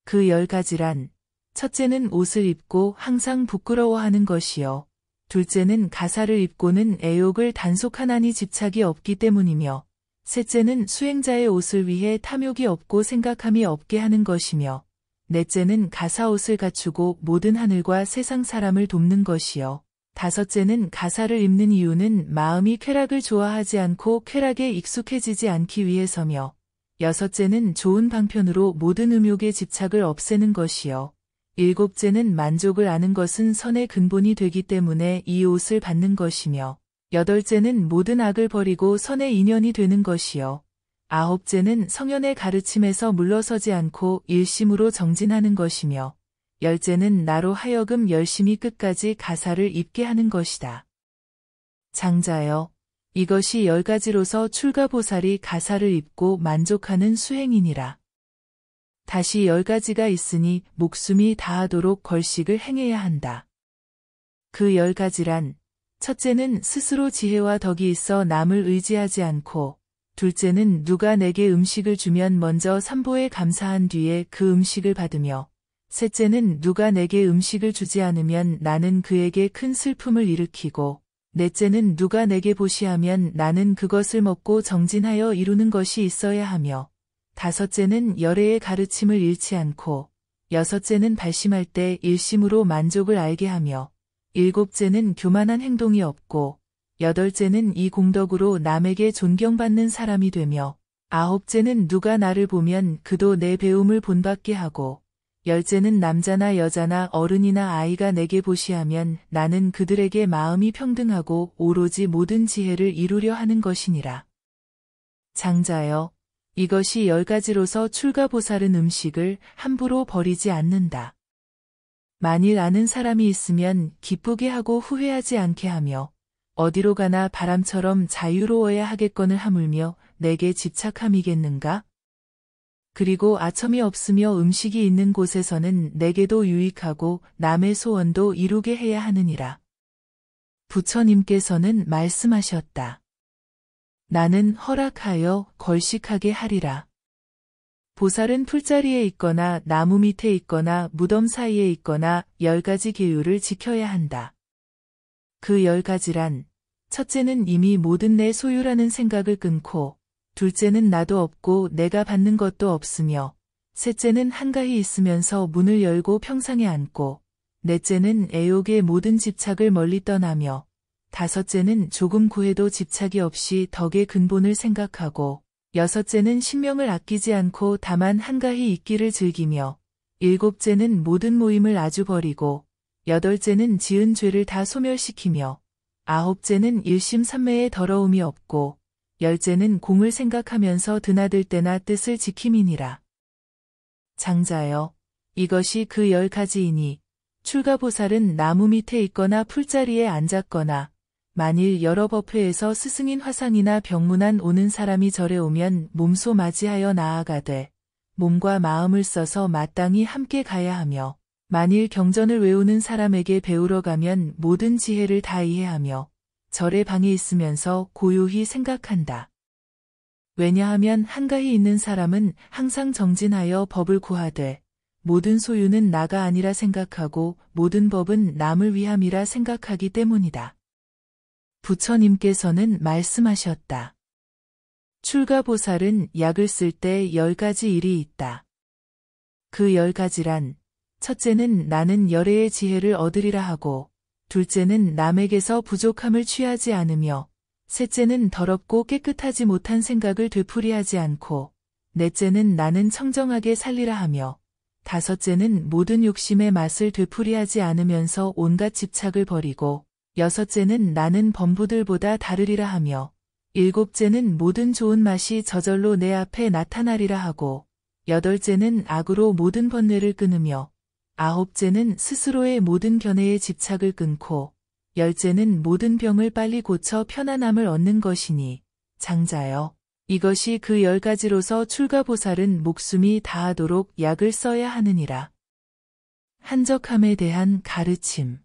그 10가지란 첫째는 옷을 입고 항상 부끄러워하는 것이요. 둘째는 가사를 입고는 애욕을 단속하나니 집착이 없기 때문이며, 셋째는 수행자의 옷을 위해 탐욕이 없고 생각함이 없게 하는 것이며, 넷째는 가사옷을 갖추고 모든 하늘과 세상 사람을 돕는 것이요. 다섯째는 가사를 입는 이유는 마음이 쾌락을 좋아하지 않고 쾌락에 익숙해지지 않기 위해서며, 여섯째는 좋은 방편으로 모든 음욕의 집착을 없애는 것이요. 일곱째는 만족을 아는 것은 선의 근본이 되기 때문에 이 옷을 받는 것이며, 여덟째는 모든 악을 버리고 선의 인연이 되는 것이요. 아홉째는 성현의 가르침에서 물러서지 않고 일심으로 정진하는 것이며, 열째는 나로 하여금 열심히 끝까지 가사를 입게 하는 것이다. 장자여, 이것이 10가지로서 출가보살이 가사를 입고 만족하는 수행이니라. 다시 10가지가 있으니 목숨이 다하도록 걸식을 행해야 한다. 그 10가지란, 첫째는 스스로 지혜와 덕이 있어 남을 의지하지 않고, 둘째는 누가 내게 음식을 주면 먼저 삼보에 감사한 뒤에 그 음식을 받으며, 셋째는 누가 내게 음식을 주지 않으면 나는 그에게 큰 슬픔을 일으키고, 넷째는 누가 내게 보시하면 나는 그것을 먹고 정진하여 이루는 것이 있어야 하며, 다섯째는 열애의 가르침을 잃지 않고, 여섯째는 발심할 때 일심으로 만족을 알게 하며, 일곱째는 교만한 행동이 없고, 여덟째는 이 공덕으로 남에게 존경받는 사람이 되며, 아홉째는 누가 나를 보면 그도 내 배움을 본받게 하고, 열째는 남자나 여자나 어른이나 아이가 내게 보시하면 나는 그들에게 마음이 평등하고 오로지 모든 지혜를 이루려 하는 것이니라. 장자여, 이것이 10가지로서 출가보살은 음식을 함부로 버리지 않는다. 만일 아는 사람이 있으면 기쁘게 하고 후회하지 않게 하며, 어디로 가나 바람처럼 자유로워야 하겠거늘 하물며 내게 집착함이겠는가? 그리고 아첨이 없으며 음식이 있는 곳에서는 내게도 유익하고 남의 소원도 이루게 해야 하느니라. 부처님께서는 말씀하셨다. 나는 허락하여 걸식하게 하리라. 보살은 풀자리에 있거나 나무 밑에 있거나 무덤 사이에 있거나 10가지 계율을 지켜야 한다. 그 10가지란, 첫째는 이미 모든 내 소유라는 생각을 끊고, 둘째는 나도 없고 내가 받는 것도 없으며, 셋째는 한가히 있으면서 문을 열고 평상에 앉고, 넷째는 애욕의 모든 집착을 멀리 떠나며, 다섯째는 조금 구해도 집착이 없이 덕의 근본을 생각하고, 여섯째는 신명을 아끼지 않고 다만 한가히 있기를 즐기며, 일곱째는 모든 모임을 아주 버리고, 여덟째는 지은 죄를 다 소멸시키며, 아홉째는 일심삼매에 더러움이 없고, 열째는 공을 생각하면서 드나들 때나 뜻을 지킴이니라. 장자여, 이것이 그 10가지이니, 출가보살은 나무 밑에 있거나 풀자리에 앉았거나, 만일 여러 법회에서 스승인 화상이나 병문안 오는 사람이 절에 오면 몸소 맞이하여 나아가되, 몸과 마음을 써서 마땅히 함께 가야 하며, 만일 경전을 외우는 사람에게 배우러 가면 모든 지혜를 다 이해하며, 절의 방에 있으면서 고요히 생각한다. 왜냐하면 한가히 있는 사람은 항상 정진하여 법을 구하되, 모든 소유는 나가 아니라 생각하고 모든 법은 남을 위함이라 생각하기 때문이다. 부처님께서는 말씀하셨다. 출가보살은 약을 쓸 때 10가지 일이 있다. 그 10가지란, 첫째는 나는 열애의 지혜를 얻으리라 하고, 둘째는 남에게서 부족함을 취하지 않으며, 셋째는 더럽고 깨끗하지 못한 생각을 되풀이하지 않고, 넷째는 나는 청정하게 살리라 하며, 다섯째는 모든 욕심의 맛을 되풀이하지 않으면서 온갖 집착을 버리고, 여섯째는 나는 범부들보다 다르리라 하며, 일곱째는 모든 좋은 맛이 저절로 내 앞에 나타나리라 하고, 여덟째는 악으로 모든 번뇌를 끊으며, 아홉째는 스스로의 모든 견해의 집착을 끊고, 열째는 모든 병을 빨리 고쳐 편안함을 얻는 것이니, 장자여, 이것이 그 10가지로서 출가보살은 목숨이 다하도록 약을 써야 하느니라. 한적함에 대한 가르침.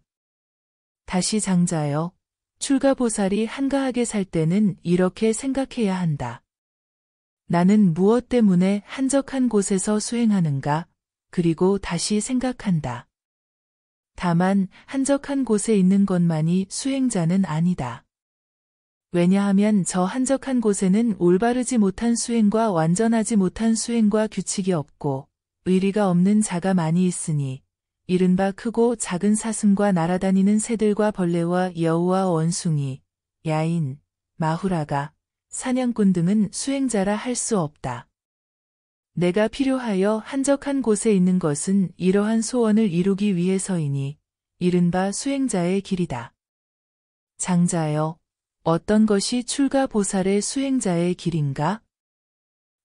다시 장자여, 출가보살이 한가하게 살 때는 이렇게 생각해야 한다. 나는 무엇 때문에 한적한 곳에서 수행하는가? 그리고 다시 생각한다. 다만 한적한 곳에 있는 것만이 수행자는 아니다. 왜냐하면 저 한적한 곳에는 올바르지 못한 수행과 완전하지 못한 수행과 규칙이 없고 의리가 없는 자가 많이 있으니 이른바 크고 작은 사슴과 날아다니는 새들과 벌레와 여우와 원숭이, 야인, 마후라가, 사냥꾼 등은 수행자라 할 수 없다. 내가 필요하여 한적한 곳에 있는 것은 이러한 소원을 이루기 위해서이니 이른바 수행자의 길이다. 장자여, 어떤 것이 출가보살의 수행자의 길인가?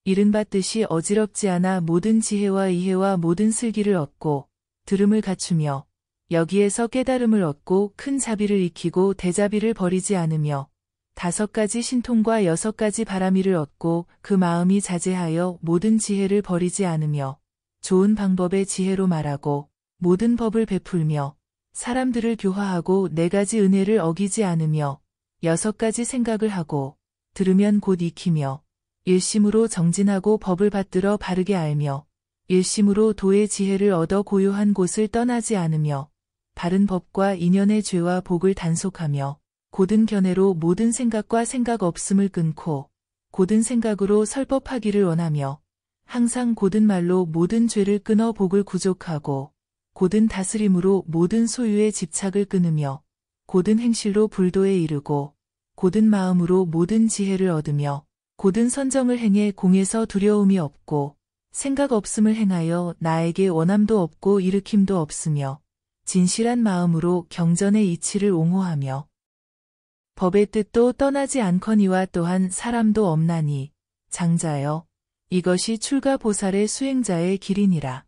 이른바 뜻이 어지럽지 않아 모든 지혜와 이해와 모든 슬기를 얻고 들음을 갖추며 여기에서 깨달음을 얻고 큰 자비를 익히고 대자비를 버리지 않으며 5가지 신통과 6가지 바라미를 얻고 그 마음이 자제하여 모든 지혜를 버리지 않으며 좋은 방법의 지혜로 말하고 모든 법을 베풀며 사람들을 교화하고 4가지 은혜를 어기지 않으며 6가지 생각을 하고 들으면 곧 익히며 일심으로 정진하고 법을 받들어 바르게 알며 일심으로 도의 지혜를 얻어 고요한 곳을 떠나지 않으며 바른 법과 인연의 죄와 복을 단속하며 고든 견해로 모든 생각과 생각 없음을 끊고 고든 생각으로 설법하기를 원하며 항상 고든 말로 모든 죄를 끊어 복을 구족하고 고든 다스림으로 모든 소유의 집착을 끊으며 고든 행실로 불도에 이르고 고든 마음으로 모든 지혜를 얻으며 고든 선정을 행해 공에서 두려움이 없고 생각 없음을 행하여 나에게 원함도 없고 일으킴도 없으며 진실한 마음으로 경전의 이치를 옹호하며 법의 뜻도 떠나지 않거니와 또한 사람도 없나니 장자여 이것이 출가보살의 수행자의 길이니라.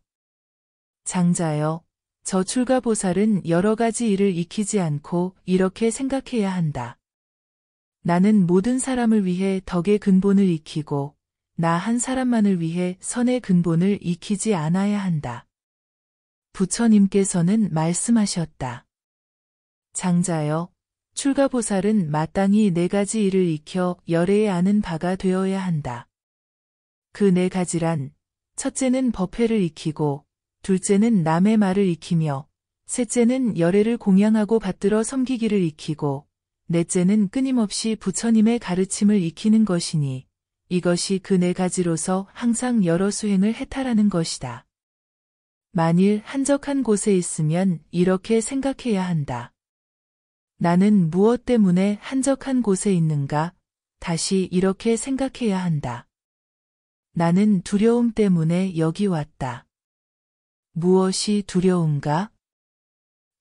장자여 저 출가보살은 여러 가지 일을 익히지 않고 이렇게 생각해야 한다. 나는 모든 사람을 위해 덕의 근본을 익히고 나 한 사람만을 위해 선의 근본을 익히지 않아야 한다. 부처님께서는 말씀하셨다. 장자여, 출가보살은 마땅히 4가지 일을 익혀 열애에 아는 바가 되어야 한다. 그 4가지란 첫째는 법회를 익히고 둘째는 남의 말을 익히며 셋째는 열애를 공양하고 받들어 섬기기를 익히고 넷째는 끊임없이 부처님의 가르침을 익히는 것이니 이것이 그 4가지로서 항상 여러 수행을 해탈하는 것이다. 만일 한적한 곳에 있으면 이렇게 생각해야 한다. 나는 무엇 때문에 한적한 곳에 있는가? 다시 이렇게 생각해야 한다. 나는 두려움 때문에 여기 왔다. 무엇이 두려운가?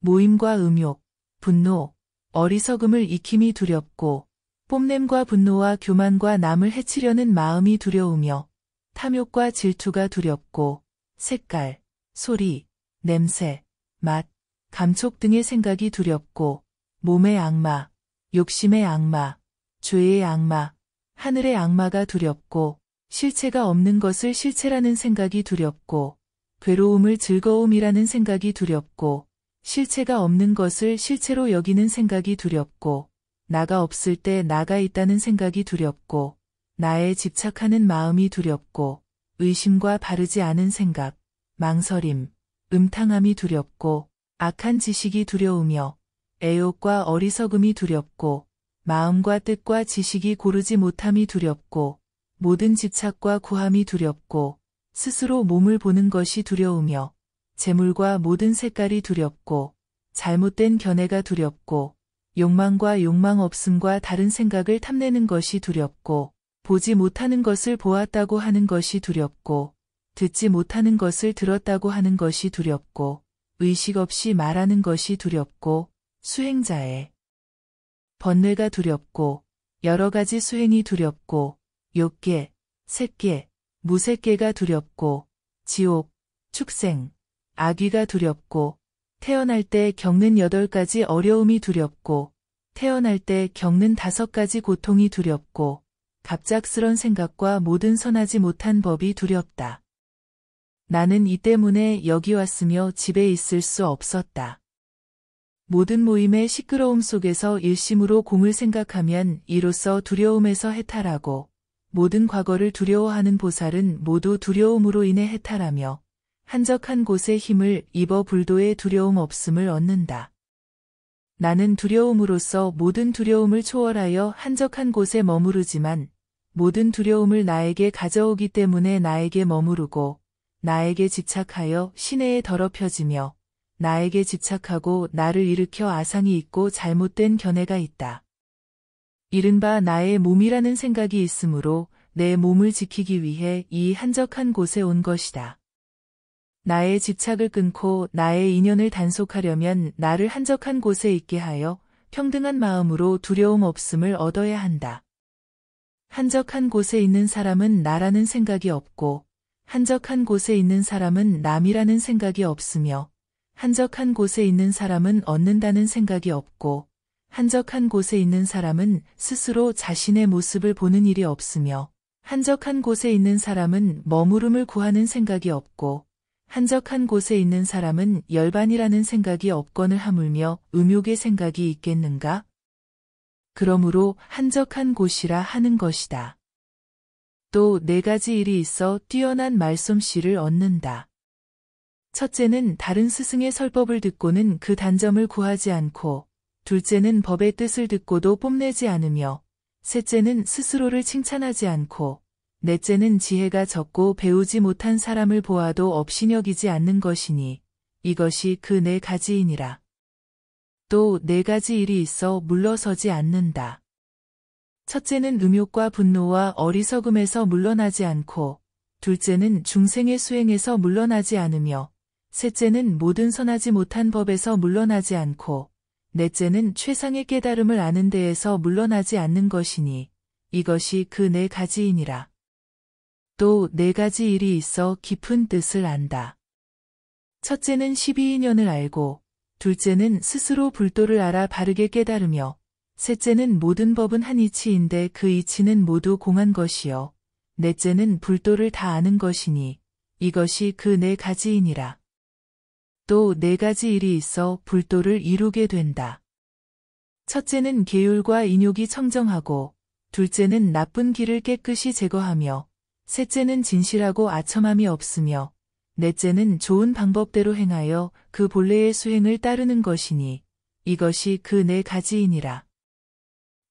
모임과 음욕, 분노, 어리석음을 익힘이 두렵고 뽐냄과 분노와 교만과 남을 해치려는 마음이 두려우며 탐욕과 질투가 두렵고 색깔, 소리, 냄새, 맛, 감촉 등의 생각이 두렵고 몸의 악마, 욕심의 악마, 죄의 악마, 하늘의 악마가 두렵고 실체가 없는 것을 실체라는 생각이 두렵고 괴로움을 즐거움이라는 생각이 두렵고 실체가 없는 것을 실체로 여기는 생각이 두렵고 나가 없을 때 나가 있다는 생각이 두렵고 나에 집착하는 마음이 두렵고 의심과 바르지 않은 생각, 망설임, 음탕함이 두렵고 악한 지식이 두려우며 애욕과 어리석음이 두렵고 마음과 뜻과 지식이 고르지 못함이 두렵고 모든 집착과 구함이 두렵고 스스로 몸을 보는 것이 두려우며 재물과 모든 색깔이 두렵고 잘못된 견해가 두렵고 욕망과 욕망 없음과 다른 생각을 탐내는 것이 두렵고 보지 못하는 것을 보았다고 하는 것이 두렵고 듣지 못하는 것을 들었다고 하는 것이 두렵고 의식 없이 말하는 것이 두렵고 수행자의 번뇌가 두렵고 여러 가지 수행이 두렵고 욕계, 색계, 무색계가 두렵고 지옥, 축생, 악귀가 두렵고 태어날 때 겪는 8가지 어려움이 두렵고 태어날 때 겪는 5가지 고통이 두렵고 갑작스런 생각과 모든 선하지 못한 법이 두렵다. 나는 이 때문에 여기 왔으며 집에 있을 수 없었다. 모든 모임의 시끄러움 속에서 일심으로 공을 생각하면 이로써 두려움에서 해탈하고 모든 과거를 두려워하는 보살은 모두 두려움으로 인해 해탈하며 한적한 곳에 힘을 입어 불도의 두려움 없음을 얻는다. 나는 두려움으로써 모든 두려움을 초월하여 한적한 곳에 머무르지만 모든 두려움을 나에게 가져오기 때문에 나에게 머무르고 나에게 집착하여 시내에 더럽혀지며 나에게 집착하고 나를 일으켜 아상이 있고 잘못된 견해가 있다. 이른바 나의 몸이라는 생각이 있으므로 내 몸을 지키기 위해 이 한적한 곳에 온 것이다. 나의 집착을 끊고 나의 인연을 단속하려면 나를 한적한 곳에 있게 하여 평등한 마음으로 두려움 없음을 얻어야 한다. 한적한 곳에 있는 사람은 나라는 생각이 없고 한적한 곳에 있는 사람은 남이라는 생각이 없으며 한적한 곳에 있는 사람은 얻는다는 생각이 없고 한적한 곳에 있는 사람은 스스로 자신의 모습을 보는 일이 없으며 한적한 곳에 있는 사람은 머무름을 구하는 생각이 없고 한적한 곳에 있는 사람은 열반이라는 생각이 없거늘 하물며 음욕의 생각이 있겠는가? 그러므로 한적한 곳이라 하는 것이다. 또 4가지 일이 있어 뛰어난 말솜씨를 얻는다. 첫째는 다른 스승의 설법을 듣고는 그 단점을 구하지 않고, 둘째는 법의 뜻을 듣고도 뽐내지 않으며, 셋째는 스스로를 칭찬하지 않고, 넷째는 지혜가 적고 배우지 못한 사람을 보아도 업신여기지 않는 것이니, 이것이 그 4가지이니라. 또 4가지 일이 있어 물러서지 않는다. 첫째는 음욕과 분노와 어리석음에서 물러나지 않고, 둘째는 중생의 수행에서 물러나지 않으며, 셋째는 모든 선하지 못한 법에서 물러나지 않고, 넷째는 최상의 깨달음을 아는 데에서 물러나지 않는 것이니, 이것이 그 4가지이니라. 또 4가지 일이 있어 깊은 뜻을 안다. 첫째는 12인연을 알고, 둘째는 스스로 불도를 알아 바르게 깨달으며, 셋째는 모든 법은 한 이치인데 그 이치는 모두 공한 것이요. 넷째는 불도를 다 아는 것이니, 이것이 그 4가지이니라. 또 4가지 일이 있어 불도를 이루게 된다. 첫째는 계율과 인욕이 청정하고, 둘째는 나쁜 길을 깨끗이 제거하며, 셋째는 진실하고 아첨함이 없으며, 넷째는 좋은 방법대로 행하여 그 본래의 수행을 따르는 것이니, 이것이 그 4가지이니라.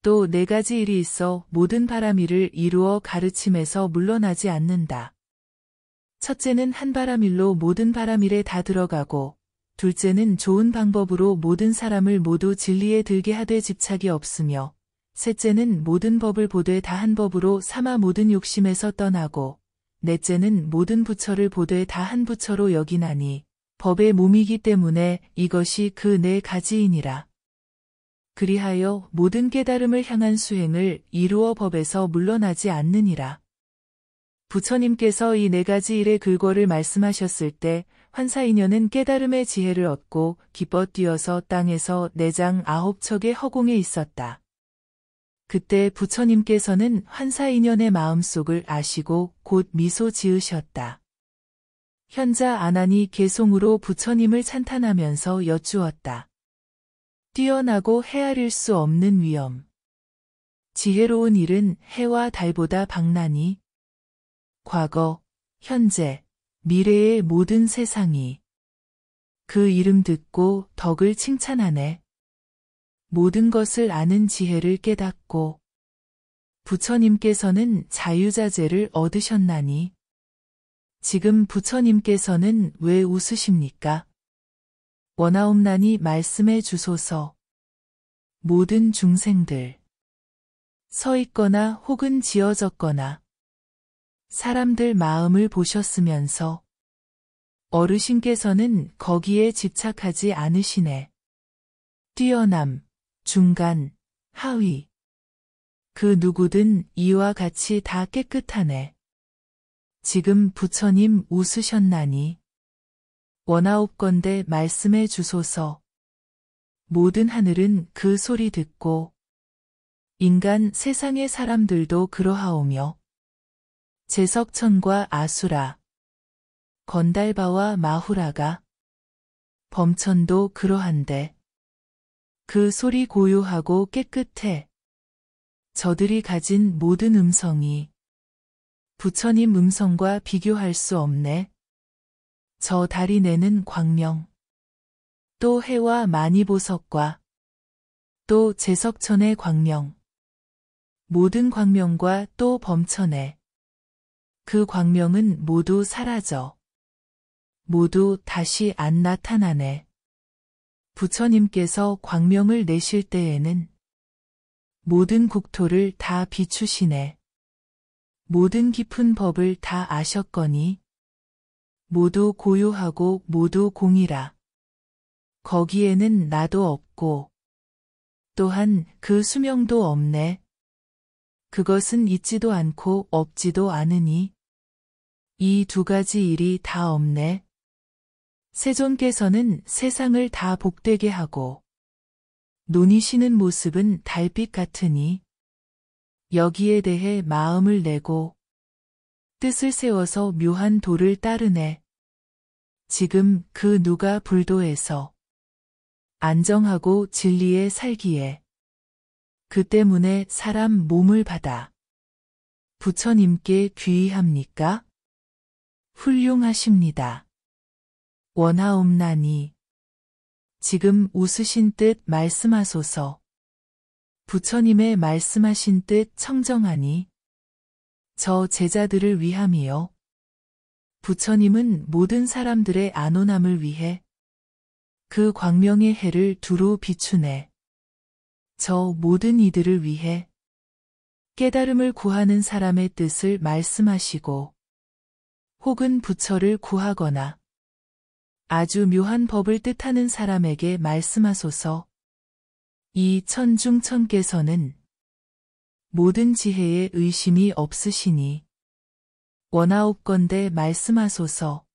또 4가지 일이 있어 모든 바람일을 이루어 가르침에서 물러나지 않는다. 첫째는 한 바람일로 모든 바람일에 다 들어가고, 둘째는 좋은 방법으로 모든 사람을 모두 진리에 들게 하되 집착이 없으며, 셋째는 모든 법을 보되 다 한 법으로 삼아 모든 욕심에서 떠나고, 넷째는 모든 부처를 보되 다 한 부처로 여기나니, 법의 몸이기 때문에 이것이 그 4가지이니라. 그리하여 모든 깨달음을 향한 수행을 이루어 법에서 물러나지 않느니라. 부처님께서 이 4가지 일의 글궐을 말씀하셨을 때 환사인연은 깨달음의 지혜를 얻고 기뻐 뛰어서 땅에서 4장 9척의 허공에 있었다. 그때 부처님께서는 환사인연의 마음속을 아시고 곧 미소 지으셨다. 현자 아난이 개송으로 부처님을 찬탄하면서 여쭈었다. 뛰어나고 헤아릴 수 없는 위엄. 지혜로운 일은 해와 달보다 박나니 과거, 현재, 미래의 모든 세상이 그 이름 듣고 덕을 칭찬하네. 모든 것을 아는 지혜를 깨닫고 부처님께서는 자유자재를 얻으셨나니 지금 부처님께서는 왜 웃으십니까? 원하옵나니 말씀해 주소서. 모든 중생들 서 있거나 혹은 지어졌거나 사람들 마음을 보셨으면서 어르신께서는 거기에 집착하지 않으시네. 뛰어남, 중간, 하위. 그 누구든 이와 같이 다 깨끗하네. 지금 부처님 웃으셨나니 원하옵건대 말씀해 주소서. 모든 하늘은 그 소리 듣고 인간 세상의 사람들도 그러하오며 제석천과 아수라, 건달바와 마후라가 범천도 그러한데 그 소리 고요하고 깨끗해. 저들이 가진 모든 음성이 부처님 음성과 비교할 수 없네. 저 달이 내는 광명, 또 해와 마니보석과 또 제석천의 광명, 모든 광명과 또 범천에 그 광명은 모두 사라져. 모두 다시 안 나타나네. 부처님께서 광명을 내실 때에는 모든 국토를 다 비추시네. 모든 깊은 법을 다 아셨거니 모두 고요하고 모두 공이라. 거기에는 나도 없고 또한 그 수명도 없네. 그것은 있지도 않고 없지도 않으니 이 두 가지 일이 다 없네. 세존께서는 세상을 다 복되게 하고 논이시는 모습은 달빛 같으니 여기에 대해 마음을 내고 뜻을 세워서 묘한 도를 따르네. 지금 그 누가 불도에서 안정하고 진리에 살기에 그 때문에 사람 몸을 받아 부처님께 귀의합니까? 훌륭하십니다. 원하옵나니 지금 웃으신 뜻 말씀하소서. 부처님의 말씀하신 뜻 청정하니 저 제자들을 위함이요. 부처님은 모든 사람들의 안온함을 위해 그 광명의 해를 두루 비추네. 저 모든 이들을 위해 깨달음을 구하는 사람의 뜻을 말씀하시고 혹은 부처를 구하거나 아주 묘한 법을 뜻하는 사람에게 말씀하소서. 이 천중천께서는 모든 지혜에 의심이 없으시니 원하옵건대 말씀하소서.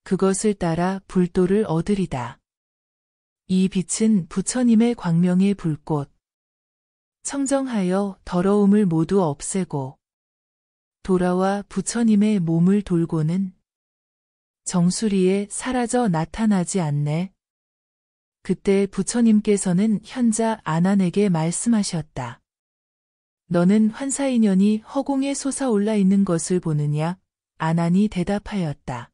그것을 따라 불도를 얻으리다. 이 빛은 부처님의 광명의 불꽃. 청정하여 더러움을 모두 없애고 돌아와 부처님의 몸을 돌고는 정수리에 사라져 나타나지 않네. 그때 부처님께서는 현자 아난에게 말씀하셨다. 너는 환사인연이 허공에 솟아올라 있는 것을 보느냐? 아난이 대답하였다.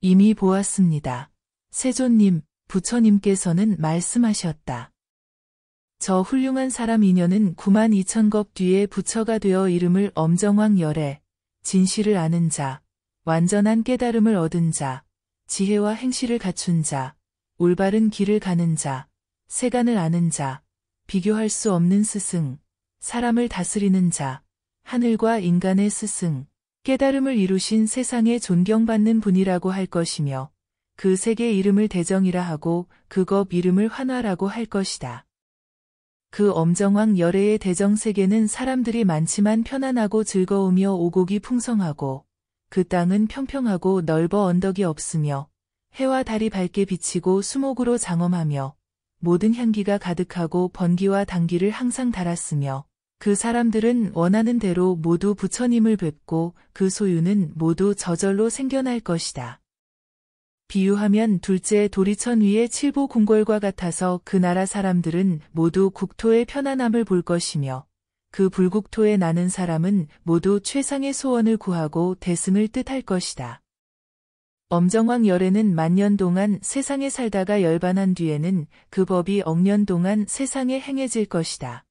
이미 보았습니다. 세존님, 부처님께서는 말씀하셨다. 저 훌륭한 사람 인연은 92,000겁 뒤에 부처가 되어 이름을 엄정왕 열애, 진실을 아는 자, 완전한 깨달음을 얻은 자, 지혜와 행실을 갖춘 자, 올바른 길을 가는 자, 세간을 아는 자, 비교할 수 없는 스승, 사람을 다스리는 자, 하늘과 인간의 스승, 깨달음을 이루신 세상에 존경받는 분이라고 할 것이며 그 세계 이름을 대정이라 하고 그 겁 이름을 환화라고 할 것이다. 그 엄정왕 열애의 대정세계는 사람들이 많지만 편안하고 즐거우며 오곡이 풍성하고 그 땅은 평평하고 넓어 언덕이 없으며 해와 달이 밝게 비치고 수목으로 장엄하며 모든 향기가 가득하고 번기와 당기를 항상 달았으며 그 사람들은 원하는 대로 모두 부처님을 뵙고 그 소유는 모두 저절로 생겨날 것이다. 비유하면 둘째 도리천 위의 칠보 궁궐과 같아서 그 나라 사람들은 모두 국토의 편안함을 볼 것이며 그 불국토에 나는 사람은 모두 최상의 소원을 구하고 대승을 뜻할 것이다. 엄정왕 열애는 만년 동안 세상에 살다가 열반한 뒤에는 그 법이 억년 동안 세상에 행해질 것이다.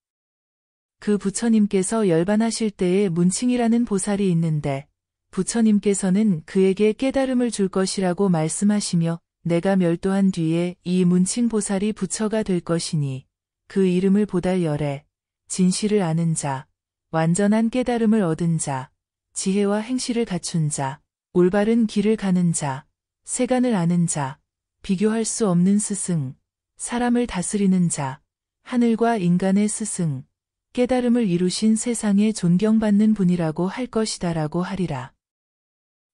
그 부처님께서 열반하실 때에 문칭이라는 보살이 있는데 부처님께서는 그에게 깨달음을 줄 것이라고 말씀하시며 내가 멸도한 뒤에 이 문칭 보살이 부처가 될 것이니 그 이름을 보달 열애, 진실을 아는 자, 완전한 깨달음을 얻은 자, 지혜와 행실을 갖춘 자, 올바른 길을 가는 자, 세간을 아는 자, 비교할 수 없는 스승, 사람을 다스리는 자, 하늘과 인간의 스승, 깨달음을 이루신 세상에 존경받는 분이라고 할 것이다라고 하리라.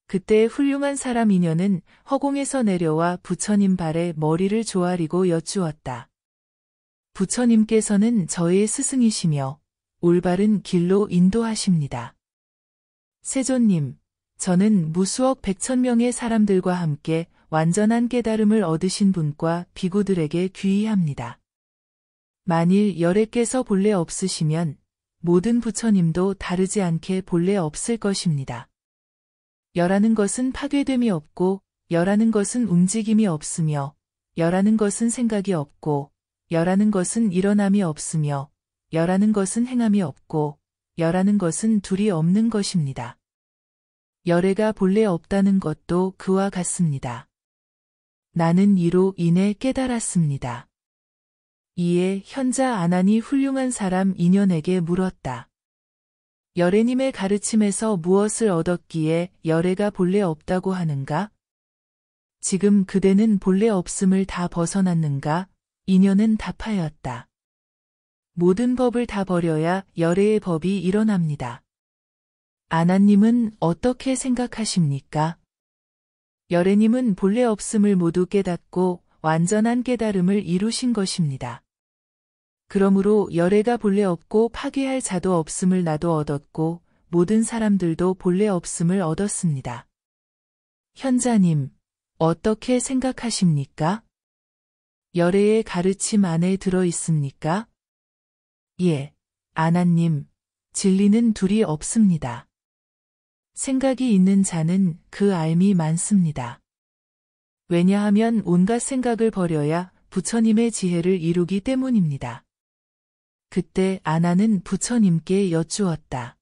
그때 훌륭한 사람 인연은 허공에서 내려와 부처님 발에 머리를 조아리고 여쭈었다. 부처님께서는 저의 스승이시며 올바른 길로 인도하십니다. 세존님, 저는 무수억 백천명의 사람들과 함께 완전한 깨달음을 얻으신 분과 비구들에게 귀의합니다. 만일 열애께서 본래 없으시면 모든 부처님도 다르지 않게 본래 없을 것입니다. 열하는 것은 파괴됨이 없고 열하는 것은 움직임이 없으며 열하는 것은 생각이 없고 열하는 것은 일어남이 없으며 열하는 것은 행함이 없고 열하는 것은 둘이 없는 것입니다. 열애가 본래 없다는 것도 그와 같습니다. 나는 이로 인해 깨달았습니다. 이에 현자 아난이 훌륭한 사람 인연에게 물었다. 열애님의 가르침에서 무엇을 얻었기에 열애가 본래 없다고 하는가? 지금 그대는 본래 없음을 다 벗어났는가? 인연은 답하였다. 모든 법을 다 버려야 열애의 법이 일어납니다. 아나님은 어떻게 생각하십니까? 열애님은 본래 없음을 모두 깨닫고 완전한 깨달음을 이루신 것입니다. 그러므로 열애가 본래 없고 파괴할 자도 없음을 나도 얻었고 모든 사람들도 본래 없음을 얻었습니다. 현자님, 어떻게 생각하십니까? 열애의 가르침 안에 들어 있습니까? 예, 아나님, 진리는 둘이 없습니다. 생각이 있는 자는 그 알미 많습니다. 왜냐하면 온갖 생각을 버려야 부처님의 지혜를 이루기 때문입니다. 그때 아나는 부처님께 여쭈었다.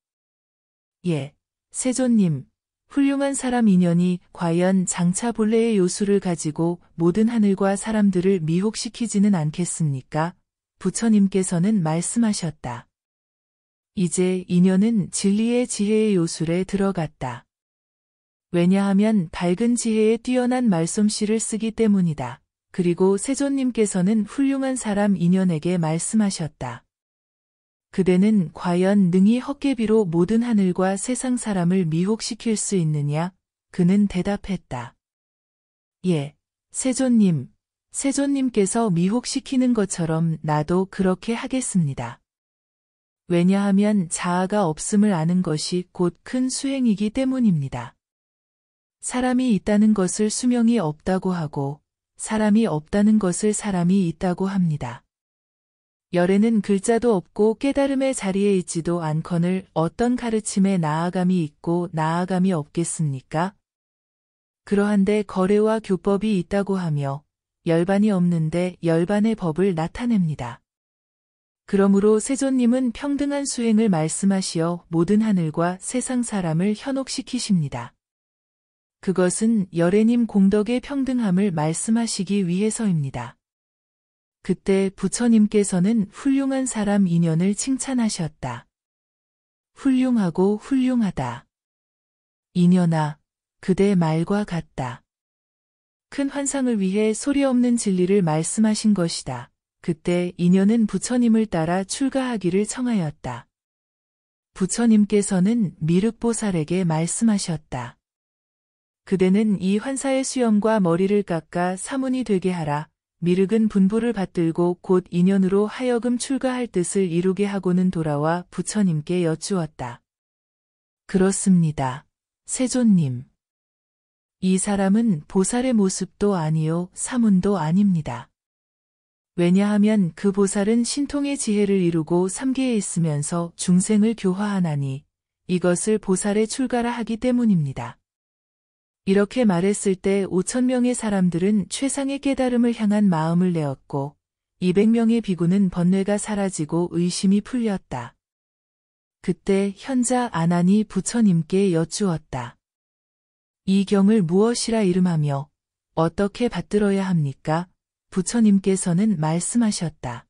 예, 세존님, 훌륭한 사람 인연이 과연 장차 본래의 요수를 가지고 모든 하늘과 사람들을 미혹시키지는 않겠습니까? 부처님께서는 말씀하셨다. 이제 인연은 진리의 지혜의 요술에 들어갔다. 왜냐하면 밝은 지혜에 뛰어난 말솜씨를 쓰기 때문이다. 그리고 세존님께서는 훌륭한 사람 인연에게 말씀하셨다. 그대는 과연 능히 헛개비로 모든 하늘과 세상 사람을 미혹시킬 수 있느냐? 그는 대답했다. 예, 세존님. 세존님께서 미혹시키는 것처럼 나도 그렇게 하겠습니다. 왜냐하면 자아가 없음을 아는 것이 곧 큰 수행이기 때문입니다. 사람이 있다는 것을 수명이 없다고 하고 사람이 없다는 것을 사람이 있다고 합니다. 열애는 글자도 없고 깨달음의 자리에 있지도 않거늘 어떤 가르침에 나아감이 있고 나아감이 없겠습니까? 그러한데 거래와 교법이 있다고 하며 열반이 없는데 열반의 법을 나타냅니다. 그러므로 세존님은 평등한 수행을 말씀하시어 모든 하늘과 세상 사람을 현혹시키십니다. 그것은 열애님 공덕의 평등함을 말씀하시기 위해서입니다. 그때 부처님께서는 훌륭한 사람 인연을 칭찬하셨다. 훌륭하고 훌륭하다. 인연아, 그대 말과 같다. 큰 환상을 위해 소리 없는 진리를 말씀하신 것이다. 그때 인연은 부처님을 따라 출가하기를 청하였다. 부처님께서는 미륵보살에게 말씀하셨다. 그대는 이 환사의 수염과 머리를 깎아 사문이 되게 하라. 미륵은 분부를 받들고 곧 인연으로 하여금 출가할 뜻을 이루게 하고는 돌아와 부처님께 여쭈었다. 그렇습니다. 세존님. 이 사람은 보살의 모습도 아니요 사문도 아닙니다. 왜냐하면 그 보살은 신통의 지혜를 이루고 삼계에 있으면서 중생을 교화하나니 이것을 보살의 출가라 하기 때문입니다. 이렇게 말했을 때 5,000명의 사람들은 최상의 깨달음을 향한 마음을 내었고 200명의 비구는 번뇌가 사라지고 의심이 풀렸다. 그때 현자 아난이 부처님께 여쭈었다. 이 경을 무엇이라 이름하며 어떻게 받들어야 합니까? 부처님께서는 말씀하셨다.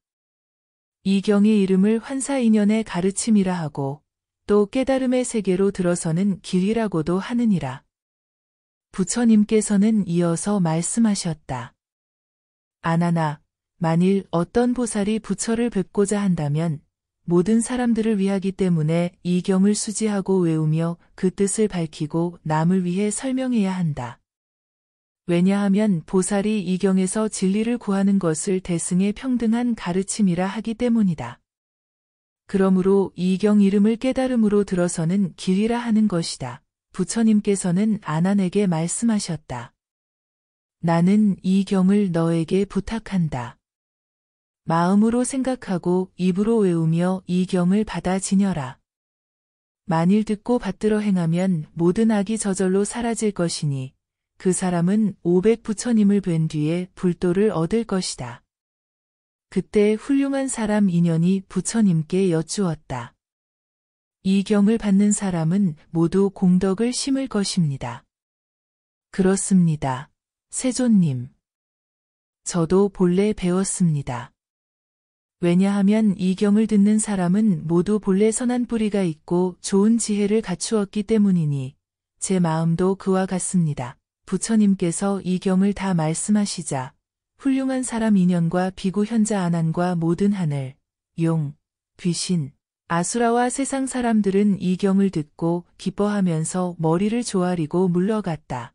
이 경의 이름을 환사인연의 가르침이라 하고 또 깨달음의 세계로 들어서는 길이라고도 하느니라. 부처님께서는 이어서 말씀하셨다. 아나나, 만일 어떤 보살이 부처를 뵙고자 한다면 모든 사람들을 위하기 때문에 이 경을 수지하고 외우며 그 뜻을 밝히고 남을 위해 설명해야 한다. 왜냐하면 보살이 이 경에서 진리를 구하는 것을 대승의 평등한 가르침이라 하기 때문이다. 그러므로 이 경 이름을 깨달음으로 들어서는 길이라 하는 것이다. 부처님께서는 아난에게 말씀하셨다. 나는 이 경을 너에게 부탁한다. 마음으로 생각하고 입으로 외우며 이 경을 받아 지녀라. 만일 듣고 받들어 행하면 모든 악이 저절로 사라질 것이니 그 사람은 500 부처님을 뵌 뒤에 불도를 얻을 것이다. 그때 훌륭한 사람 인연이 부처님께 여쭈었다. 이 경을 받는 사람은 모두 공덕을 심을 것입니다. 그렇습니다. 세존님. 저도 본래 배웠습니다. 왜냐하면 이 경을 듣는 사람은 모두 본래 선한 뿌리가 있고 좋은 지혜를 갖추었기 때문이니 제 마음도 그와 같습니다. 부처님께서 이 경을 다 말씀하시자 훌륭한 사람 인연과 비구 현자 아난과 모든 하늘, 용, 귀신, 아수라와 세상 사람들은 이 경을 듣고 기뻐하면서 머리를 조아리고 물러갔다.